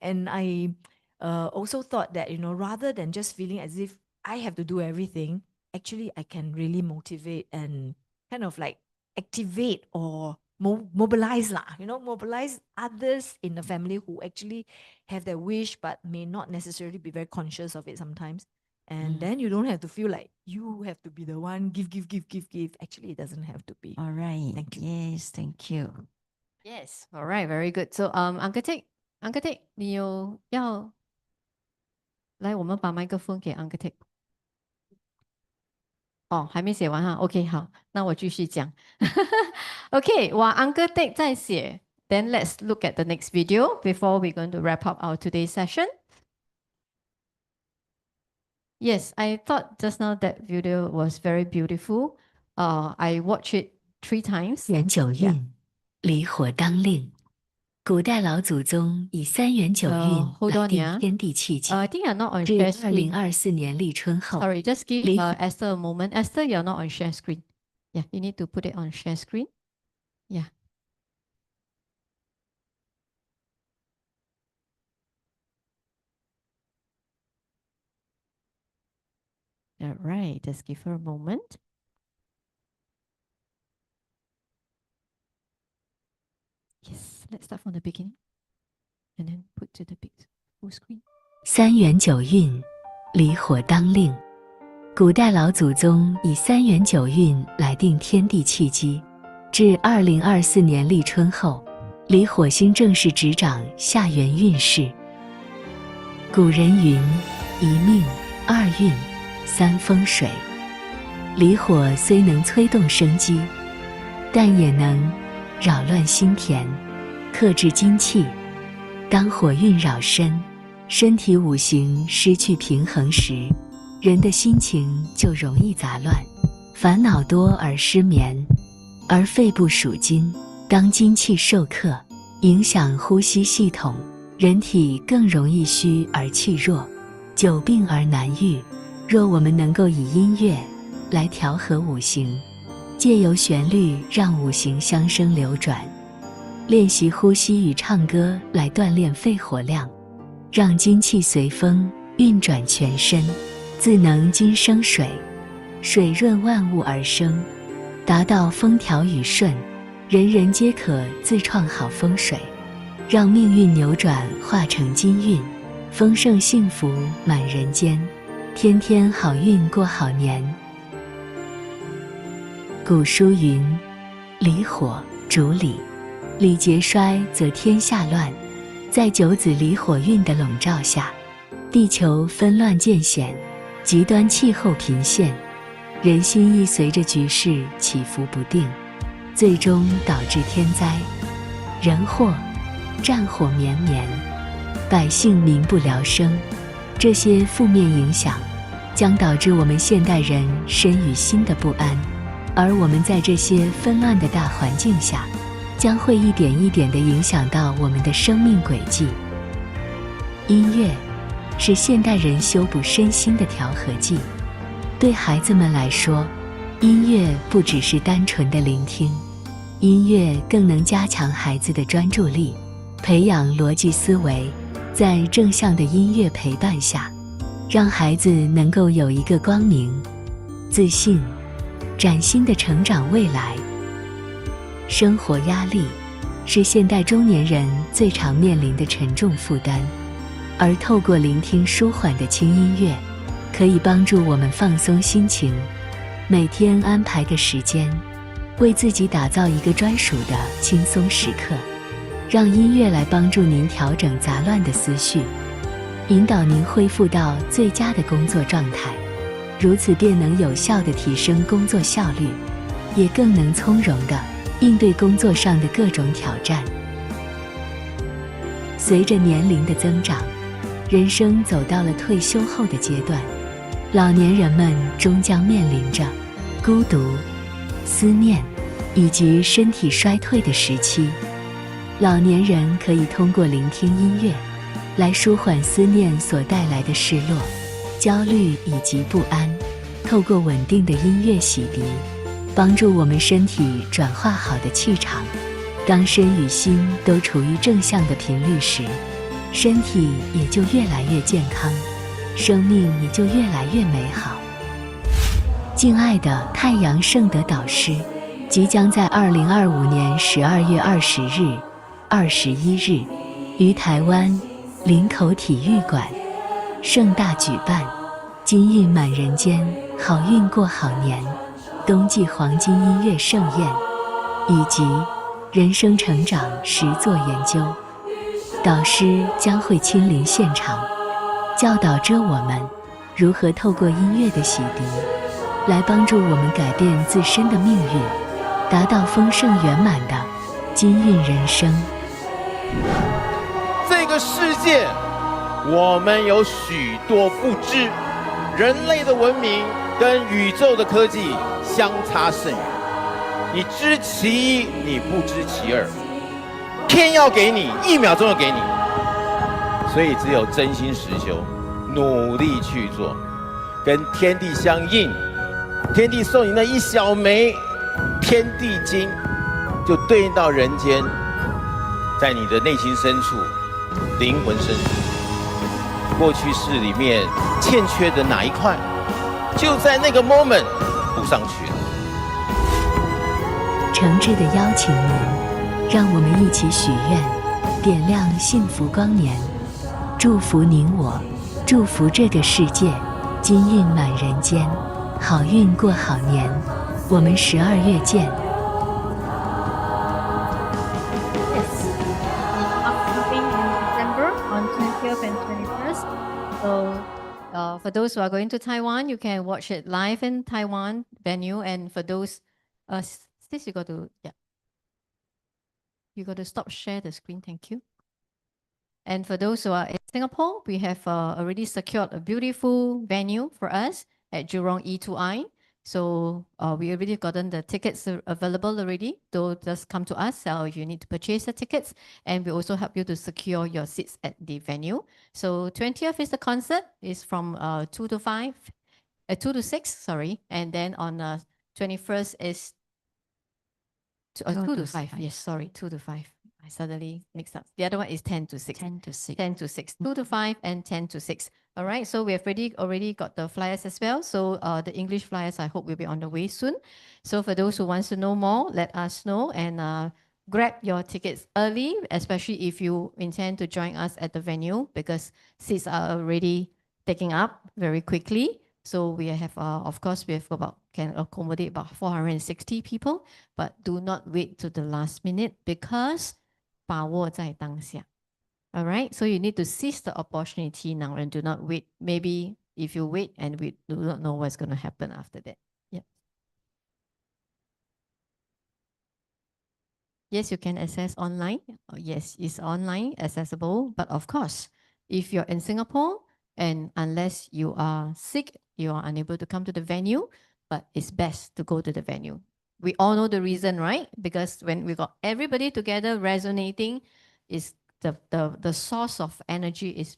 And I also thought that, rather than just feeling as if I have to do everything, actually I can really motivate and kind of like activate or mobilize mobilize others in the family who actually have their wish but may not necessarily be very conscious of it sometimes. And then you don't have to feel like you have to be the one give. Actually, it doesn't have to be. All right. Thank you. Yes, thank you. Yes, all right, very good. So Uncle Dick, 你有要来，我们把麦克风给 Uncle Dick。哦，还没写完哈。OK， 好，那我继续讲。OK， 哇 ，Uncle Dick 在写。Then let's look at the next video before we're going to wrap up our today's session. Yes, I thought just now that video was very beautiful. I watched it 3 times. 元九运，离火当令。古代老祖宗以3元9运来定天地气机。I think you're not on 至 share screen. 2024年立春后， Sorry, just give Esther a moment. Esther, you're not on share screen. Yeah, you need to put it on share screen. Yeah. All right, just give her a moment. Yes, let's start from the beginning and then put to the big full screen. 3元9运，离火当令。古代老祖宗以3元9运来定天地气机，至2024年立春后，离火星正式执掌下元运势。古人云：一命、2运、3风水。离火虽能催动生机，但也能扰乱心田，克制精气。当火运扰身，身体五行失去平衡时，人的心情就容易杂乱，烦恼多而失眠。而肺部属金，当精气受克，影响呼吸系统，人体更容易虚而气弱，久病而难愈。若我们能够以音乐来调和五行，借由旋律让五行相生流转，练习呼吸与唱歌来锻炼肺活量，让精气随风运转全身，自能金生水，水润万物而生，达到风调雨顺，人人皆可自创好风水，让命运扭转化成金运，丰盛幸福满人间，天天好运过好年。古书云：离火主礼，礼节衰则天下乱。在九子离火运的笼罩下，地球纷乱渐显，极端气候频现，人心亦随着局势起伏不定，最终导致天灾人祸，战火绵绵，百姓民不聊生。这些负面影响将导致我们现代人身与心的不安，而我们在这些纷乱的大环境下，将会一点一点地影响到我们的生命轨迹。音乐是现代人修补身心的调和剂。对孩子们来说，音乐不只是单纯的聆听，音乐更能加强孩子的专注力，培养逻辑思维。在正向的音乐陪伴下，让孩子能够有一个光明、自信、崭新的成长未来。生活压力是现代中年人最常面临的沉重负担，而透过聆听舒缓的轻音乐，可以帮助我们放松心情。每天安排个时间，为自己打造一个专属的轻松时刻，让音乐来帮助您调整杂乱的思绪，引导您恢复到最佳的工作状态，如此便能有效地提升工作效率，也更能从容地应对工作上的各种挑战。随着年龄的增长，人生走到了退休后的阶段，老年人们终将面临着孤独、思念以及身体衰退的时期。老年人可以通过聆听音乐来舒缓思念所带来的失落、焦虑以及不安，透过稳定的音乐洗涤，帮助我们身体转化好的气场。当身与心都处于正向的频率时，身体也就越来越健康，生命也就越来越美好。敬爱的太阳圣德导师即将在2025年12月20日、21日于台湾林口体育馆盛大举办金运满人间，好运过好年冬季黄金音乐盛宴以及人生成长实作研究。导师将会亲临现场，教导着我们如何透过音乐的洗涤来帮助我们改变自身的命运，达到丰盛圆满的金运人生。这个世界我们有许多不知，人类的文明跟宇宙的科技相差甚远，你知其一，你不知其二，天要给你，1秒钟就给你，所以只有真心实修，努力去做，跟天地相应。天地送你那一小枚天地经，就对应到人间，在你的内心深处、灵魂深处，过去式里面欠缺的哪一块，就在那个 moment 补上去了。诚挚地邀请您，让我们一起许愿，点亮幸福光年，祝福您我，祝福这个世界，金运满人间，好运过好年。我们12月见。Upcoming in December on 20th and 21st. So, for those who are going to Taiwan, you can watch it live in Taiwan venue. And for those, sis, you got to stop share the screen. Thank you. And for those who are in Singapore, we have already secured a beautiful venue for us at Jurong E2I. So we already gotten the tickets available already. So just come to us if you need to purchase the tickets. And we also help you to secure your seats at the venue. So 20th is the concert. It's from 2 to 6, sorry. And then on 21st is 2 to 5. Yes, sorry, 2 to 5. I suddenly mixed up. The other one is 10 to 6. 10 to 6. 10 to 6. 2 to 5 and 10 to 6. All right, so we have already got the flyers as well. So the English flyers, I hope will be on the way soon. So for those who wants to know more, let us know and grab your tickets early, especially if you intend to join us at the venue, because seats are already taking up very quickly. So we have, of course, we have can accommodate about 460 people, but do not wait to the last minute because 把握在当下. All right, so you need to seize the opportunity now and do not wait. Maybe if you wait and we do not know what's going to happen after that. Yeah. Yes, you can access online. Yes, it's online accessible, but of course, If you're in Singapore and unless you are sick, you are unable to come to the venue, but it's best to go to the venue. We all know the reason, right? Because when we got everybody together resonating, is the source of energy is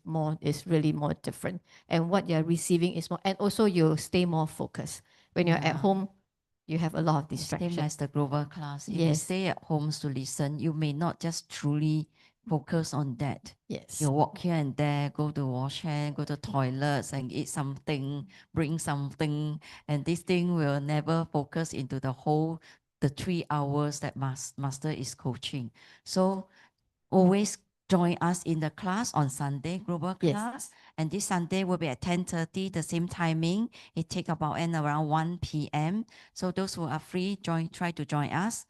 really more different. And what you're receiving is more, and also you stay more focused. When you're at home, you have a lot of distractions. Same as the global class. If you Yes. stay at home to listen, you may not just truly focus on that. Yes. You walk here and there, go to wash hand, go to toilets and eat something, bring something, and this thing will never focus into the 3 hours that master is coaching. So always join us in the class on Sunday, global Yes. class. And this Sunday will be at 10:30, the same timing. It take about around 1 p.m. So those who are free, try to join us.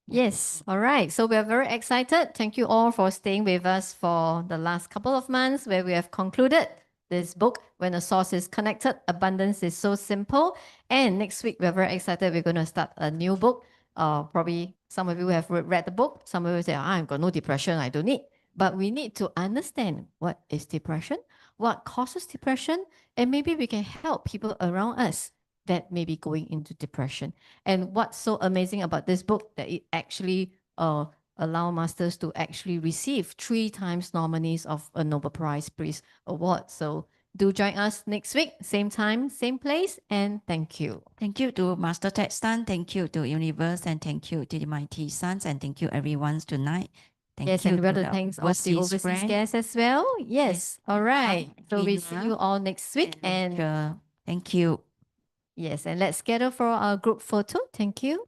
Yes. All right. So we're very excited. Thank you all for staying with us for the last couple of months where we have concluded this book, When a Source is Connected, Abundance is So Simple. And next week, we're very excited. We're going to start a new book. Probably some of you have read the book. Some of you say, I've got no depression, I don't need. But we need to understand what is depression, what causes depression, and maybe we can help people around us that may be going into depression. And what's so amazing about this book that it actually allow masters to actually receive 3 times nominees of a Nobel Prize Peace Award. So do join us next week, same time, same place, and thank you. Thank you to Master Ted San, thank you to Universe, and thank you to the Mighty Sons, and thank you everyone tonight. Thank Yes, you and we want to to the thanks all the overseas friend. guests as well. Yes, all right. So we see Ina, you all next week. And Sure. Thank you. yes, and let's gather for our group photo. Thank you.